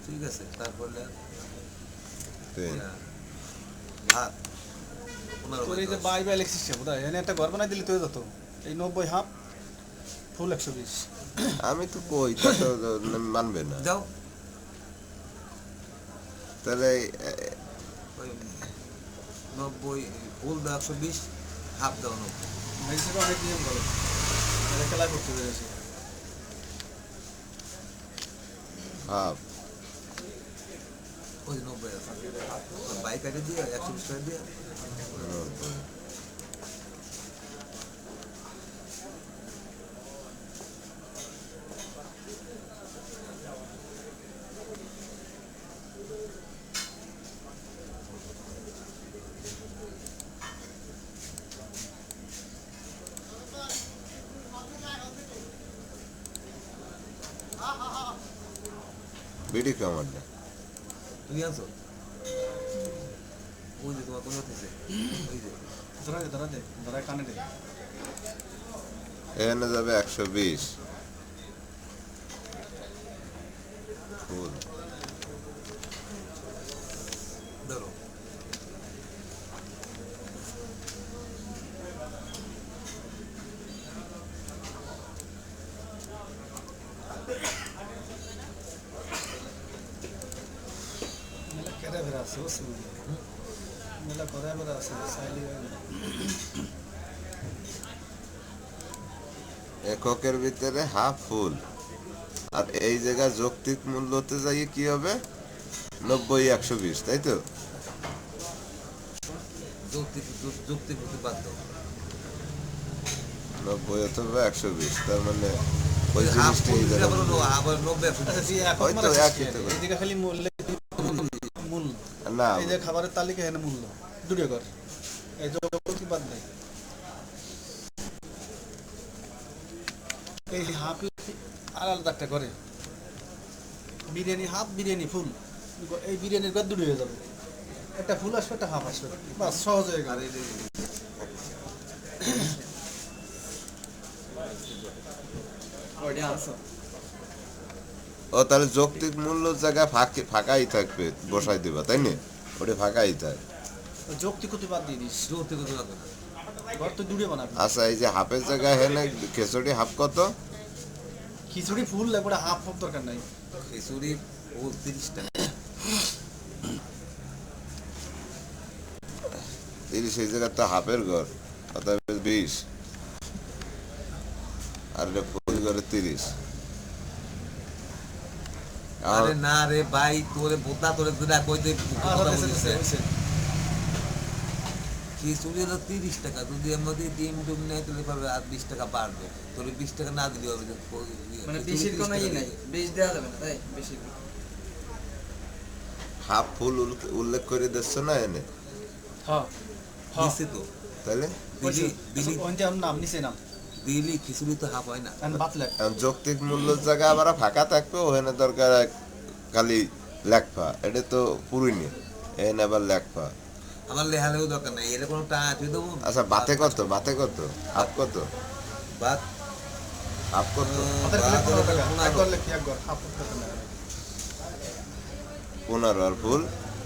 [SPEAKER 6] ঠিক আছে, তারপরে
[SPEAKER 4] তিন।
[SPEAKER 6] ভাত 15
[SPEAKER 8] তোর
[SPEAKER 6] বাই
[SPEAKER 8] এই যে
[SPEAKER 6] 10।
[SPEAKER 8] বাই বাই লেখছিস বোধহয় এনে একটা ঘর বানাই দিলি তো যেত। এই 90 হাফ ফুল 120।
[SPEAKER 4] আমি তো কই তা তো মানবে না।
[SPEAKER 6] যাও
[SPEAKER 4] তাহলে
[SPEAKER 6] ওই 90 ফুল দাও 120, হাফ দাও 90।
[SPEAKER 8] মেক্সিকো অনেক নিয়ম ভালো। এটা খেলা করতে পেরেছে।
[SPEAKER 4] হাফ
[SPEAKER 6] ওই 90 আছে, বাইক কাটে দিয়ে 120 টাকা দিয়ে।
[SPEAKER 4] বিড়ি কেমন না?
[SPEAKER 6] তুমি আছো? ওই যে তোমার কোন হতেছে, ওই যে
[SPEAKER 8] ধরা কানে দে।
[SPEAKER 4] এখানে যাবে 120 ফুল।
[SPEAKER 6] ধরো
[SPEAKER 8] মেলা কেরা বেরা আছে ও শুন। মেলা করে বেরা আছে সাইলি।
[SPEAKER 4] এককের ভিতরে হাফ ফুল, আর এই জায়গা যৌক্তিক মূল্যতে যাই কি হবে? 90 120, তাই তো?
[SPEAKER 6] যুক্তি বাদ দাও।
[SPEAKER 4] 90 অথবা 120, তার মানে ওই
[SPEAKER 6] ওই হাফ
[SPEAKER 4] জিনিসটা
[SPEAKER 6] ফুল
[SPEAKER 4] এই জায়গায়
[SPEAKER 6] আবার 90
[SPEAKER 8] আচ্ছা
[SPEAKER 6] 120।
[SPEAKER 8] তুই এখন
[SPEAKER 4] হয়তো
[SPEAKER 8] মানে
[SPEAKER 4] একই তো।
[SPEAKER 8] এই জায়গা খালি মূল্য।
[SPEAKER 4] না।
[SPEAKER 8] এই যে খাবারের তালিকা এখানে মূল্য দুটো কর। এই যে কি বাদ নাই। এই হাফ আলাদা একটা করে বিরিয়ানি হাফ বিরিয়ানি ফুল। এই বিরিয়ানির ঘর দুটো হয়ে যাবে। একটা ফুল আসবে একটা হাফ আসবে, বাস সহজ হয়ে গেল।
[SPEAKER 4] ও তাহলে যৌক্তিক মূল্য জায়গা ফাঁকাই থাকবে, বসাই দিবা, তাই না? ওটা ফাঁকাই থাক।
[SPEAKER 8] যৌক্তিক তুই বাদ দিয়ে দিস।
[SPEAKER 6] যৌক্তি লাগবে না।
[SPEAKER 8] ঘর তো দুটো বানাবি।
[SPEAKER 4] আচ্ছা, এই যে হাফের জায়গায় হেনে খিচুড়ি হাফ কত?
[SPEAKER 8] খিচুড়ি ফুল লাগবে, হাফ হাফ দরকার নাই।
[SPEAKER 6] খিচুড়ি ফুল 30 টাকা।
[SPEAKER 4] 30, এই জায়গা তো হাফের ঘর, অর্থাৎ 20, আর এটা ফুল ঘরে 30।
[SPEAKER 6] আরে না রে ভাই, তোরে বোতা তোরে দুটা কইতে কথা বলিস। খিচুড়ি হলো 30 টাকা, যদি এর মধ্যে ডিম ডুম নেয় তাহলে পাবে আর 20 টাকা বাড়বে। তোর 20 টাকা না দিলে হবে।
[SPEAKER 7] মানে বেশির কোনো ই নাই, বেশি দেওয়া যাবে না তাই বেশি।
[SPEAKER 4] হাফ ফুল উল্লেখ করে দিচ্ছ না এনে?
[SPEAKER 8] হ্যাঁ হ্যাঁ
[SPEAKER 6] দিছি তো
[SPEAKER 4] তাহলে
[SPEAKER 6] দিলি
[SPEAKER 8] ওইটা নাম নিচে নাম
[SPEAKER 6] দিলি খিচুড়ি তো হাফ হয় না
[SPEAKER 8] বাতলে
[SPEAKER 4] এখন যৌক্তিক মূল্যের জায়গা আবার ফাঁকা থাকবে ওখানে দরকার খালি লেখপা এটা তো পুরোই নেই এখানে আবার লেখপা
[SPEAKER 6] আমার লেহালেও দরকার নাই এটা কোনো টাকা তুই দেবো
[SPEAKER 4] আচ্ছা বাতে কত হাফ কত
[SPEAKER 6] বাদ
[SPEAKER 4] হাফ কত
[SPEAKER 8] আমাদের গেলে 15 টাকা
[SPEAKER 6] 15
[SPEAKER 8] একবার লেখি একবার হাফ টাকা না
[SPEAKER 4] 15 আর ফুল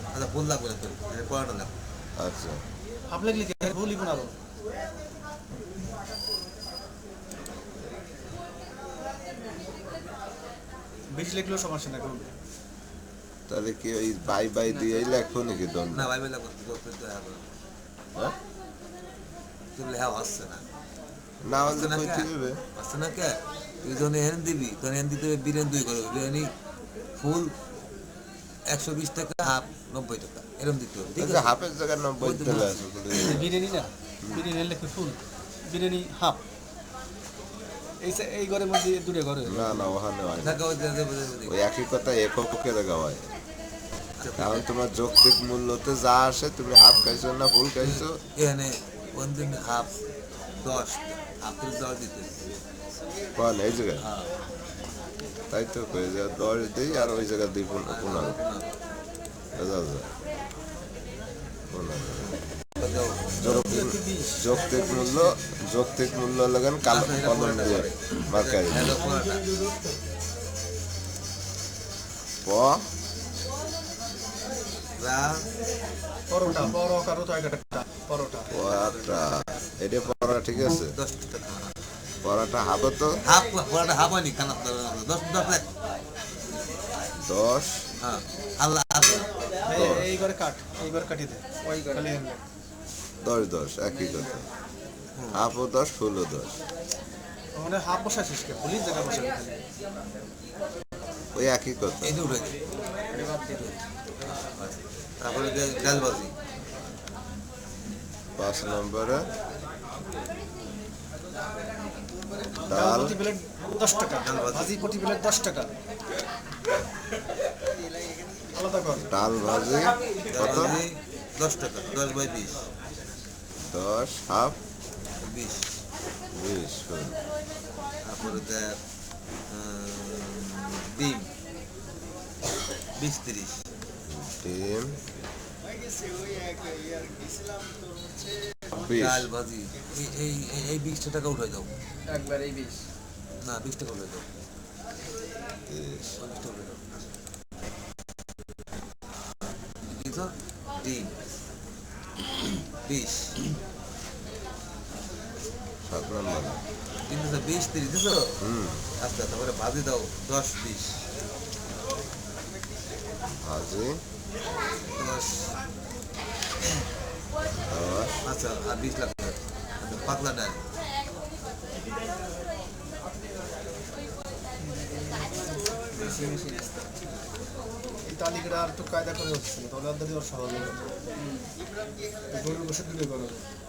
[SPEAKER 6] আচ্ছা ফুল লাগবে না তোর এটা পড়াটা লাগবে
[SPEAKER 8] হাফ
[SPEAKER 4] আচ্ছা
[SPEAKER 8] লেখলি কি ভুলই 15 বেশি লিখলেও সমস্যা না করবে
[SPEAKER 4] তাহলে কি ওই বাই দিয়েই লেখবো নাকি দণ্ড
[SPEAKER 6] না ভাই লাগবে তোর তো হবে
[SPEAKER 4] হ্যাঁ?
[SPEAKER 6] তোর লেহা আসছে না
[SPEAKER 4] না হলে
[SPEAKER 6] না
[SPEAKER 4] কইতে
[SPEAKER 6] কে?
[SPEAKER 4] হবে
[SPEAKER 6] আসছে না কে তুই যখন এহেন দিবি তখন এহেন দিতে হবে বিরিয়ানি 2 করবে বিরিয়ানি ফুল 120 টাকা হাফ 90 টাকা এরকম দিতে হবে ঠিক
[SPEAKER 4] আচ্ছা
[SPEAKER 6] আছে
[SPEAKER 4] হাফের জায়গায় 90 দিলে আছে
[SPEAKER 8] বিরিয়ানি না বিরিয়ানি লিখবে ফুল বিরিয়ানি হাফ এই ঘরের মধ্যে দূরে ঘরে
[SPEAKER 4] না ওখানে হয় না।
[SPEAKER 6] টাকা ওই দেবে
[SPEAKER 4] ওই একই কথা এককে জায়গা হয় কারণ তোমার যৌক্তিক মূল্যতে যা আসে তুমি হাফ খাইছো না ফুল খাইছো
[SPEAKER 6] এখানে কোন দিন হাফ 10 হাফ 10 দিতে
[SPEAKER 4] কোন এই জায়গায়
[SPEAKER 6] হ্যাঁ
[SPEAKER 4] তাই তো কই যে 10 দিই আর ওই জায়গা দিই 15 বুঝা যায় 15 যৌক্তিক মূল্য লাগান কালো কলম দিয়ে মার্কারি
[SPEAKER 6] হ্যালো পড়াটা
[SPEAKER 4] প
[SPEAKER 6] রা
[SPEAKER 8] পরোটা বড় কারো তো একটা পরোটা
[SPEAKER 4] পরাটা এটা পরা ঠিক আছে
[SPEAKER 6] 10 টাকা
[SPEAKER 4] পরাটা হাফে তো
[SPEAKER 6] হাফ পড়াটা হাফ হয়নি খানা 10 10
[SPEAKER 4] 10
[SPEAKER 6] হ্যাঁ আল্লাহ
[SPEAKER 8] এই ঘরে কাট এই ঘরে কাটি দে ওই ঘরে খালি
[SPEAKER 4] 10 একই কথা হাফও 10 ফুলও 10
[SPEAKER 8] মানে হাফ বসাইছিস কে পুলিশ জায়গা বসাবি খালি
[SPEAKER 4] ওই একই কথা
[SPEAKER 6] এই যে উঠে তারপরে ডালবাজি
[SPEAKER 4] 5 নম্বরে
[SPEAKER 8] ডাল
[SPEAKER 4] ডাল
[SPEAKER 8] প্রতি প্লেট 10 টাকা ভাজি প্রতি প্লেট 10 টাকা আলাদা কর
[SPEAKER 4] ডাল ভাজি কত
[SPEAKER 6] 10 টাকা 10 বাই 20
[SPEAKER 4] 10 হাফ
[SPEAKER 6] 20
[SPEAKER 4] 20 ফুল
[SPEAKER 6] তারপরে দেখ ডিম 20 30
[SPEAKER 4] ডিম 20
[SPEAKER 6] ডাল ভাজি এই 20 টাকা উঠাই দাও
[SPEAKER 7] একবার এই 20
[SPEAKER 6] না 20 টাকা উঠাই দাও
[SPEAKER 4] 30
[SPEAKER 6] 20 টাকা উঠাই দাও কি তো ডিম 20
[SPEAKER 4] 7 নম্বরে
[SPEAKER 6] কিন্তু 20 30 দিছো আচ্ছা তারপরে ভাজি দাও 10 20
[SPEAKER 4] ভাজি
[SPEAKER 6] 10 আচ্ছা আর 20 লাগবে পাতলা ডাল
[SPEAKER 8] এই তালিকাটা আর একটু কায়দা করে হচ্ছে তাহলে আর দিলে সহজ হবে গরুর বসে দিলে করবে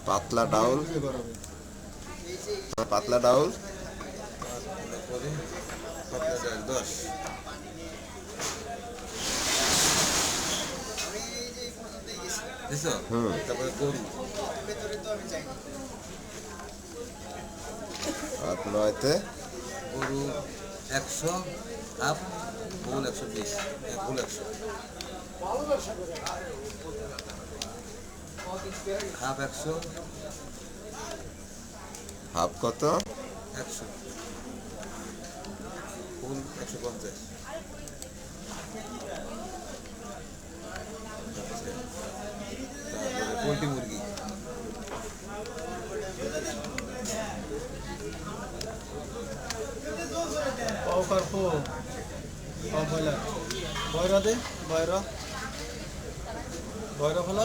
[SPEAKER 4] পাতলা ডাউল
[SPEAKER 8] দিলে করবে
[SPEAKER 4] পাতলা ডাউল
[SPEAKER 6] পাতলা ডাল 10 দিছো তারপরে গরু
[SPEAKER 4] 8 9তে
[SPEAKER 6] গরু 100 হাফ ফুল 120 ফুল 100 হাফ 100
[SPEAKER 4] হাফ কত
[SPEAKER 6] 100 ফুল 150 তারপরে পোলট্রি মুরগি
[SPEAKER 8] পাও কারপো পাও বয়লা বয়রা দে বয়রা বয়রা ফলা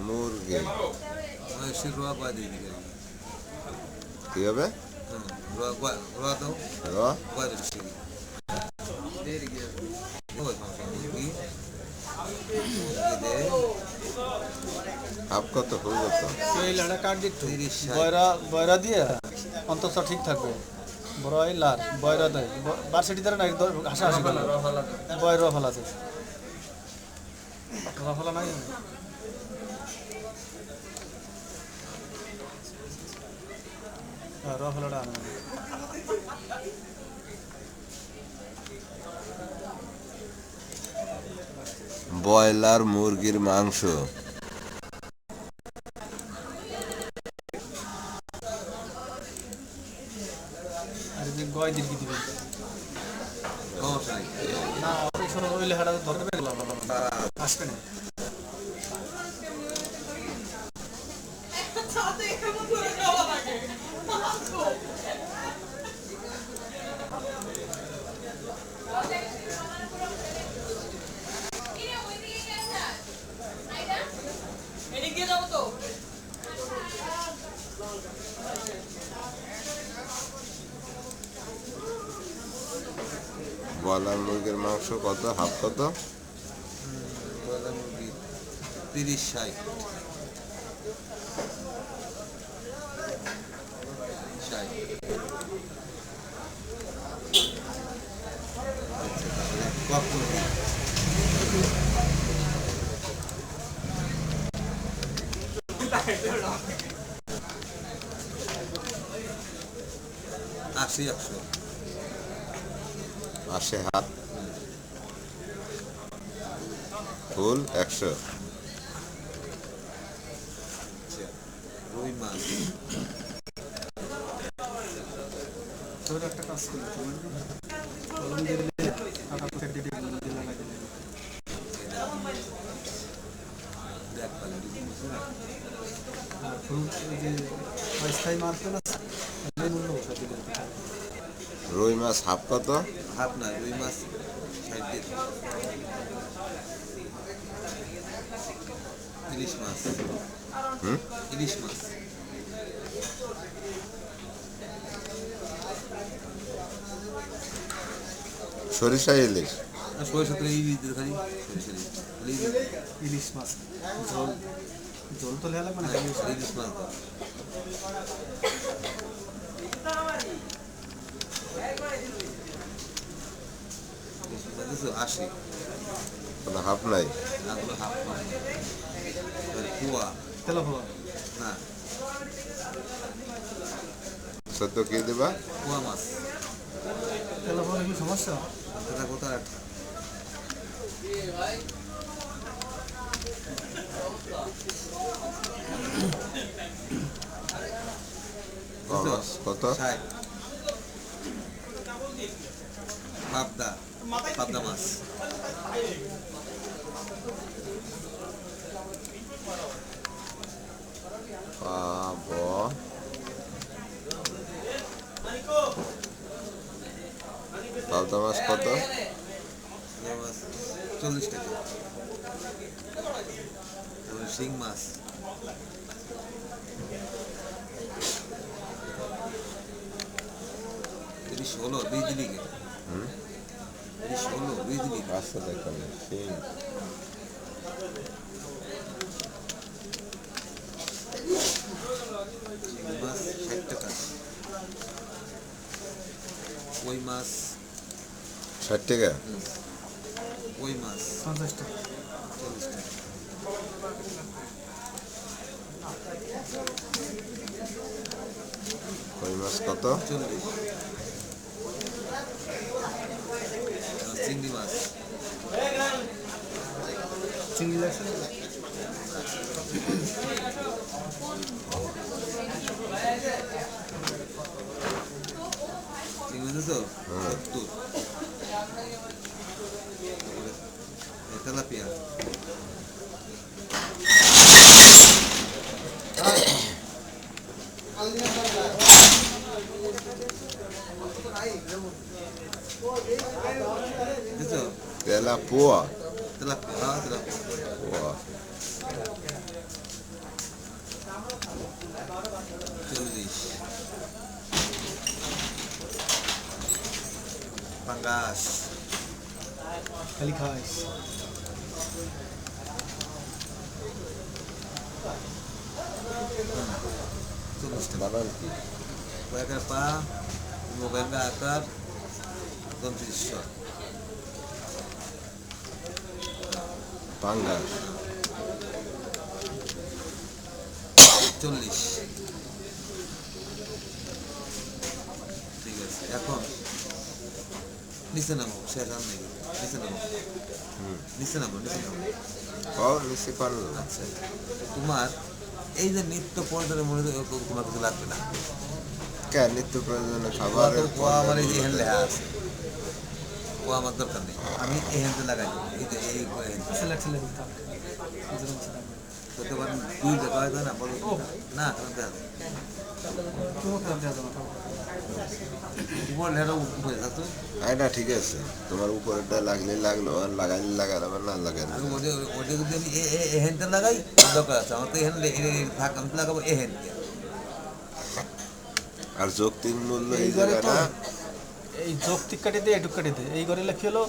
[SPEAKER 4] মুরগি
[SPEAKER 6] সে রোয়া কয় দিয়ে দিকে
[SPEAKER 4] কি হবে
[SPEAKER 6] রোয়া দাও
[SPEAKER 4] র
[SPEAKER 6] কয় বেশি দেরি গিয়ে ওই মুরগি দে
[SPEAKER 4] হাফ কত ফুল কত
[SPEAKER 8] এই লাড়া কাট দিত
[SPEAKER 6] 30
[SPEAKER 8] বয়রা বয়রা দিয়ে অন্তত ঠিক থাকবে ব্রয়লার বয়রা দেয় বারসেটি দ্বারা না হাসা হাসি করে বয়রা ফলাতে রফলা নাই রফলাটা আনো
[SPEAKER 4] ব্রয়লার মুরগির মাংস
[SPEAKER 8] আর যে গয় দিকে দিবেন
[SPEAKER 6] সমস্যা নেই
[SPEAKER 8] না ওই সময় ওই লেখাটা ধরবে আসবে না
[SPEAKER 4] ব্রয়লার মুরগির মাংস কত হাফ কত
[SPEAKER 6] ব্রয়লার মুরগি 30-60 কক মুরগি আশি 100
[SPEAKER 4] আসে হাত ফুল 100
[SPEAKER 6] রুই মাছ
[SPEAKER 8] তোর একটা কাজ করলে কলম দিয়ে দিলে কাটা কুটে দিয়ে দিয়ে লাগাই দিলে
[SPEAKER 6] দেখ পালে
[SPEAKER 8] আর ফুল এই যে অস্থায়ী মার্কেট আছে এই মূল্য ওটা দিলে
[SPEAKER 4] রুই মাছ হাফ কত
[SPEAKER 6] হাফ না রুই মাছ 60 দিয়ে ইলিশ মাছ
[SPEAKER 4] হুম
[SPEAKER 6] ইলিশ মাছ
[SPEAKER 4] সরিষা ইলিশ
[SPEAKER 6] আর সরিষা তো ইলিশ দিয়ে খালি সরিষা ইলিশ
[SPEAKER 8] ইলিশ মাছ ঝোল ঝোল তো লেখা লাগবে না
[SPEAKER 6] ইলিশ মাছ দাও আশি
[SPEAKER 4] কোনো হাফ নাই
[SPEAKER 6] এগুলো হাফ কুয়া
[SPEAKER 8] তেলা ফোলা
[SPEAKER 6] না
[SPEAKER 4] সত্য কি দিবা
[SPEAKER 6] কুয়া মাছ
[SPEAKER 8] তেলা ফোলা কি সমস্যা
[SPEAKER 6] এটা কোথায় একটা
[SPEAKER 4] কত
[SPEAKER 6] 60 পাবদা পাবদা মাছ
[SPEAKER 4] পাব পাবদা মাছ কত
[SPEAKER 6] পাবদা মাছ 40 টাকা শিং মাছ তিরিশ 16 20 দিনই গে 16 20 দিনই
[SPEAKER 4] আচ্ছা দেখুন শিং
[SPEAKER 6] মাছ 60 টাকা ওই মাছ
[SPEAKER 4] 60 টাকা
[SPEAKER 6] ওই মাছ
[SPEAKER 8] 50 টাকা
[SPEAKER 6] 40 টাকা
[SPEAKER 4] কই মাছ কত
[SPEAKER 6] 40 চিংড়ি মাছ
[SPEAKER 8] চিংড়ি লাগছে
[SPEAKER 6] চিংড়ি মাছ তো 70 তেলাপিয়া বুঝছো
[SPEAKER 4] তেলা পোয়া
[SPEAKER 6] তেলাপিয়া তেলাপিয়া
[SPEAKER 4] পোয়া
[SPEAKER 6] 40 পাঙ্গাস
[SPEAKER 8] খালি খাইস
[SPEAKER 4] বানান কি
[SPEAKER 6] কয়েকের পা মোবাইল আকার 2900
[SPEAKER 4] পাঙ্গাস
[SPEAKER 6] 40। ঠিক আছে, এখন নিচে নামো, শেষ আর নেই, নিচে নামো, নিচে নামো, নিচে নামো।
[SPEAKER 4] নিচে পারল না।
[SPEAKER 6] আচ্ছা, তোমার এই যে নিত্য পরিচয়ের মনে তোমার কিছু লাগবে না।
[SPEAKER 4] কেন নিত্য প্রয়োজনীয় খাবারের
[SPEAKER 6] ও আমার এই যে এখানে লেখা আছে, ও আমার দরকার নেই, আমি এখানতে লাগাই দেবো। এই যে এই
[SPEAKER 8] সিলেক্ট দিতে হবে
[SPEAKER 6] করতে পারেন, দুই দেখা হয় না, বলো না উপর লেখা উপরে থাকতো।
[SPEAKER 4] এটা ঠিক আছে, তোমার উপরেরটা লাগলে লাগলো, আর লাগাইলে লাগাল, আবার না লাগাইলে
[SPEAKER 6] আমি ওটা যদি আমি এহেনতে লাগাই দরকার আছে, আমার তো এখানে থাক, আমি তো লাগাবো এহেনতে।
[SPEAKER 4] আর যৌক্তিক মূল্য এই
[SPEAKER 8] এই ঘরে তো
[SPEAKER 4] জায়গাটা
[SPEAKER 8] এই যৌক্তিক কাটি দিয়ে এটুক কাটি দিয়ে এই ঘরে লেখি হলো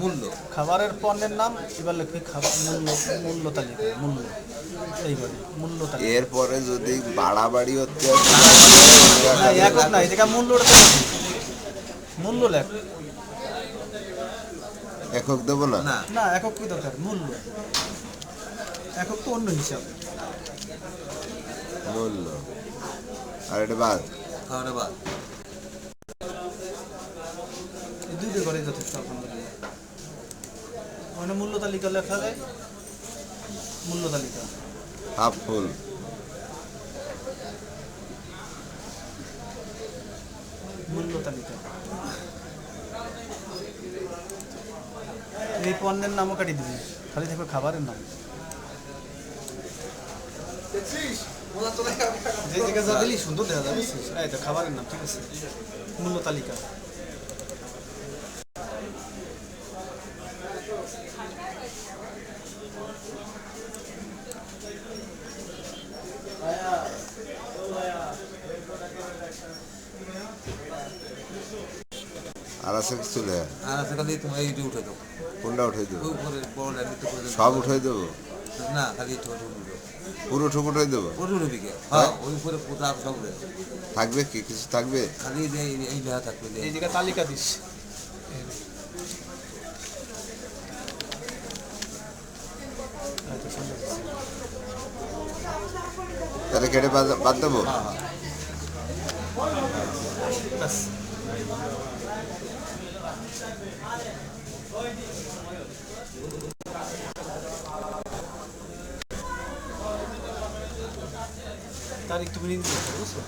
[SPEAKER 6] মূল্য
[SPEAKER 8] খাবারের পণ্যের নাম, এবার লিখবি খাবার মূল্য তালিকা, মূল্য এই ঘরে মূল্য তালিকা।
[SPEAKER 4] এরপরে যদি বাড়াবাড়ি হচ্ছে
[SPEAKER 8] না একক না, এই জায়গা মূল্যটা তো লিখবি। মূল্য লেখ,
[SPEAKER 4] একক দেবো না।
[SPEAKER 6] না
[SPEAKER 8] না একক কি দরকার, মূল্য একক তো অন্য হিসাব।
[SPEAKER 4] মূল্য আর এটা বাদ।
[SPEAKER 6] খাওয়াটা বাদ।
[SPEAKER 8] এই দুইটা ঘরে যথেষ্ট আপনাদের মানে মূল্য তালিকা লেখা যায়, মূল্য তালিকা
[SPEAKER 4] হাফ ফুল
[SPEAKER 8] মূল্য তালিকা। এই পণ্যের নামও কাটি দিবি, খালি থাকবে খাবারের নাম। যে জায়গায় যা দিলি সুন্দর দেখা যাবে, এই তো খাবারের নাম, ঠিক আছে, মূল্য তালিকা।
[SPEAKER 4] আর আছে কিছু লেখা?
[SPEAKER 6] আর আছে খালি তোমার এইটা উঠে দেবো,
[SPEAKER 4] কোনটা উঠাই দেবো?
[SPEAKER 6] ওই উপরে বড় লাইন নিতে করে দেবো।
[SPEAKER 4] সব উঠাই দেবো?
[SPEAKER 6] না খালি ছোট উঠে দেবো,
[SPEAKER 4] পুরো ঠুক উঠাই দেবো?
[SPEAKER 6] ওটা উঠে দিকে। হ্যাঁ, ওই উপরে পোতা সব দেবো,
[SPEAKER 4] থাকবে কি কিছু থাকবে?
[SPEAKER 6] খালি যে এই লেখা থাকবে যে
[SPEAKER 8] এই জায়গায় তালিকা দিস।
[SPEAKER 4] তাহলে কেটে বাদ দেবো?
[SPEAKER 8] ব্যাস। তারিখ তুমি নিয়ে দিতে বুঝছো?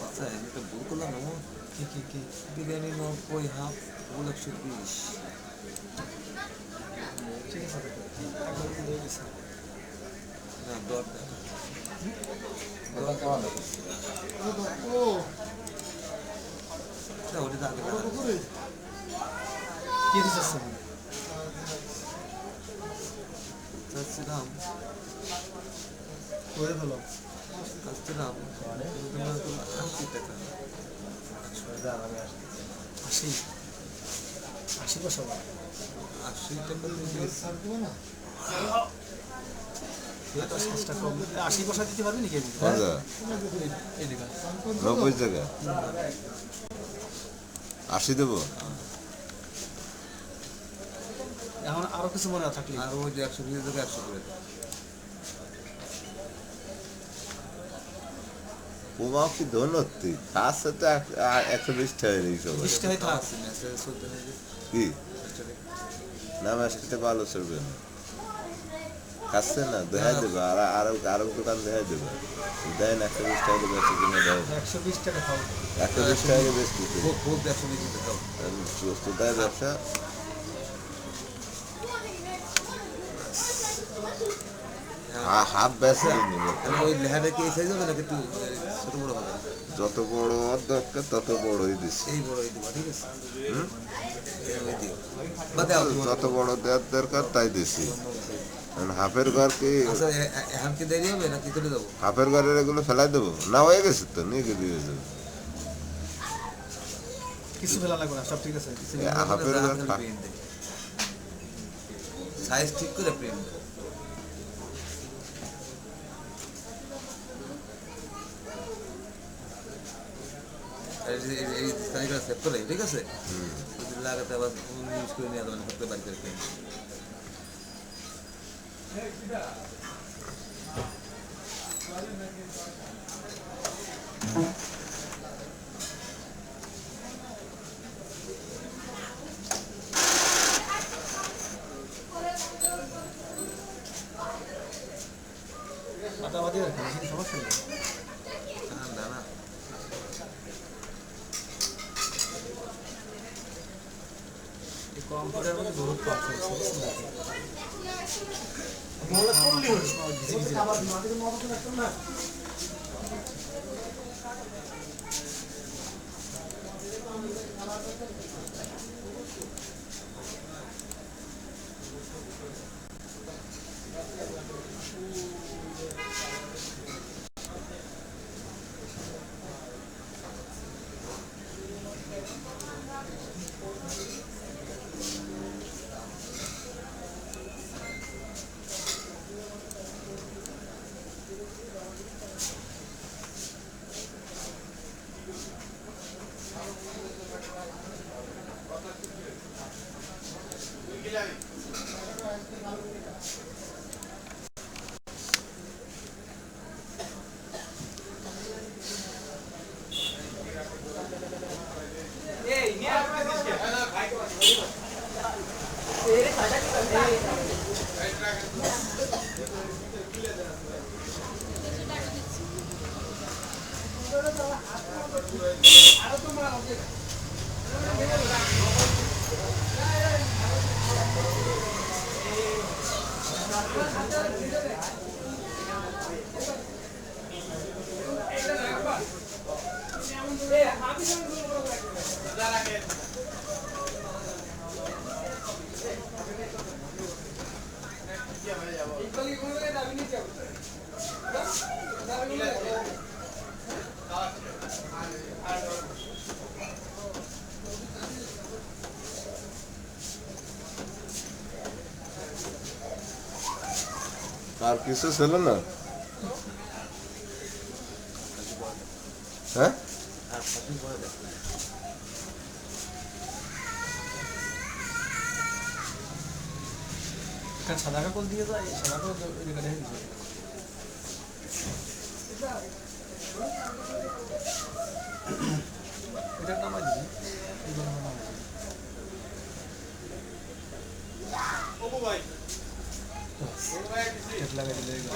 [SPEAKER 6] আচ্ছা, আমি একটা ভুল করলাম না,
[SPEAKER 8] কি
[SPEAKER 6] বিরিয়ানি 90, হাফ ফুল 120।
[SPEAKER 8] ঠিক আছে, একবার দিয়ে দিছি।
[SPEAKER 6] না দর
[SPEAKER 8] কি দিছিস? করে ফেলো।
[SPEAKER 6] আসছিলাম তোমার তো 80 টাকা।
[SPEAKER 8] 80 বসাবো।
[SPEAKER 6] 80 টাকা
[SPEAKER 8] এটা 5 টাকা কম। 80 বসা দিতে পারবি নাকি?
[SPEAKER 4] মজা
[SPEAKER 8] এই দেখা
[SPEAKER 4] 90 টাকা 80 দেবো।
[SPEAKER 8] এখন আরো কিছু মনে থাকলে
[SPEAKER 6] আর ওই যে 120 টাকা 100 করে
[SPEAKER 4] পোমাও কি ধনত্তি খাসে তো 120 টাকা নেই সবাই
[SPEAKER 8] 20 টাকায় থাক।
[SPEAKER 6] আছে মেসেজ চলতে নাকি
[SPEAKER 4] কি না মাসে ভালো চলবে না খাচ্ছে না দেখাই দেবে আর আরো দোকান দেখাই দেবে দেয় না 120 টাকা বেশি কিনে দেয়
[SPEAKER 8] 120 টাকা খাও।
[SPEAKER 4] 120 টাকা বেশি
[SPEAKER 6] খুব খুব 120 টাকা
[SPEAKER 4] সুস্থ দেয় ব্যবসা হাফ বেশি
[SPEAKER 6] ওই লেহাটা কি এই সাইজ হবে নাকি একটু ছোট বড় হবে
[SPEAKER 4] যত বড় দরকার তত বড়ই দিচ্ছে
[SPEAKER 6] এই বড় এই দিবা ঠিক আছে এই ওই দিও বা দাও
[SPEAKER 4] যত বড় দেওয়ার দরকার তাই দিছি হাফের ঘর কি
[SPEAKER 6] আচ্ছা এখন কি দেরি হবে নাকি চলে যাবো
[SPEAKER 4] হাফের ঘরের এগুলো ফেলাই দেবো না হয়ে গেছে তো নিয়ে গিয়ে দিয়ে যাবো
[SPEAKER 8] কিছু ফেলা লাগবে না, সব ঠিক আছে।
[SPEAKER 4] হাফের ঘর
[SPEAKER 6] সাইজ ঠিক করে প্রিন্ট এই তারিখটা সেভ করে ঠিক আছে যদি লাগাতে আবার ইউজ করে নিয়ে যাবেন করতে বাড়ি করে প্রিন্ট
[SPEAKER 8] আটাবাদি রাখি, বেশি সমস্যা নেই।
[SPEAKER 6] না না
[SPEAKER 8] এই কম্পিউটারের মধ্যে বহুত পার্টস আছে, বুঝছেন নাকি? ঘিজি ঘিজি লাগছে।
[SPEAKER 4] আর কিছু ছিল না হ্যাঁ
[SPEAKER 6] আর পার্কিং করে দেয়
[SPEAKER 8] এখানে সাদা কাগজ দিয়ে যায়, সাদা কাগজ এদিকে রেখে দিছে। এটা নামাই দিবি, এইবার নামাই দিবি। টেপ লাগাই দিলে এগুলো।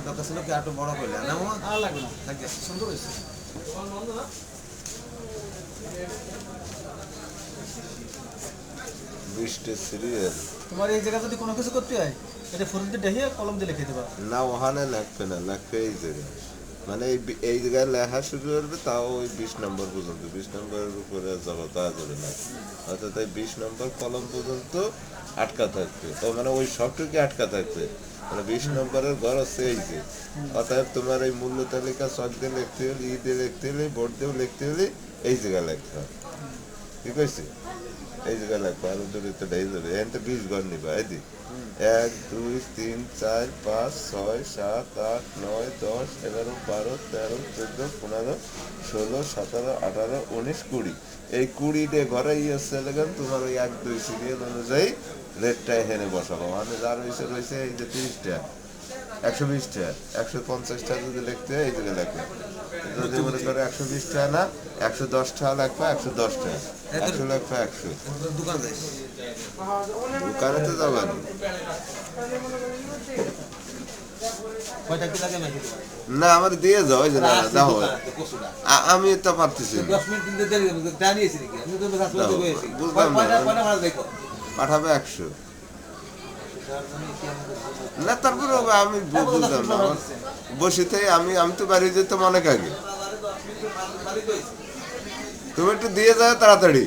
[SPEAKER 6] দরকার ছিল কি একটু বড় করলে না মামা
[SPEAKER 8] আর লাগবে না,
[SPEAKER 6] থাকে
[SPEAKER 8] সুন্দর হয়েছে।
[SPEAKER 4] বৃষ্টি সিরিয়াল
[SPEAKER 8] তোমার এই জায়গা যদি কোনো কিছু করতে হয়, এটা ফোন দিয়ে ডেহিয়ে কলম দিয়ে লিখে দেবা।
[SPEAKER 4] না ওখানে লাগবে না লাগবে এই জায়গায় মানে এই জায়গায় লেখা শুরু করবে, তাও ওই 20 নম্বর পর্যন্ত, 20 নম্বরের উপরে তা যাবে না। অর্থাৎ এই 20 নম্বর কলম পর্যন্ত আটকা থাকবে, তো মানে ওই সবটুকু আটকা থাকবে, মানে 20 নম্বরের ঘর হচ্ছে এই যে। অতএব তোমার এই মূল্য তালিকা চক দিয়ে লিখতে হলে, ই দিয়ে লিখতে হলে, বোর্ড দিয়েও লিখতে হলে এই জায়গায় লিখতে হবে, ঠিক আছে? এই জায়গায় লিখবো, আরো দূরে তো ঢেই যাবে। এখান থেকে 20 ঘর নিবা, এই দি 1 2 3 4 5 6 7 8 9 10 11 12 13 14 15 16 17 18 19 20। এই 20 ঘরে হচ্ছে তোমার ওই 1 2 সিরিয়াল অনুযায়ী রেটটা এখানে বসাবো। মানে যার রয়েছে এই যে 30টা, 120টা, 150টা যদি লিখতে হয় এই জায়গায় লিখবে। যদি মনে করো 120টা না, 110টা লিখবা, 110টা, 100 লিখবা, 100।
[SPEAKER 6] দোকান যাই
[SPEAKER 4] দোকানে তো যাবে না।
[SPEAKER 6] কয়টা কি লাগে নাকি
[SPEAKER 4] না, আমার দিয়ে যাও, ওই যে না দাও,
[SPEAKER 6] কসুটা
[SPEAKER 4] আমি তো পারতেছি না।
[SPEAKER 6] 10 মিনিট দিতে দেরি হবে, জানিয়েছি নাকি আমি তো কাজ করতে গেছি।
[SPEAKER 4] বুঝলাম না।
[SPEAKER 6] কয়টা ভাড়া দেখো
[SPEAKER 4] পাঠাবে 100 না, তারপরে আমি বুঝলাম না। আমার বসিতে আমি তো বাড়ি যেতাম অনেক আগে। তুমি একটু দিয়ে যাও তাড়াতাড়ি।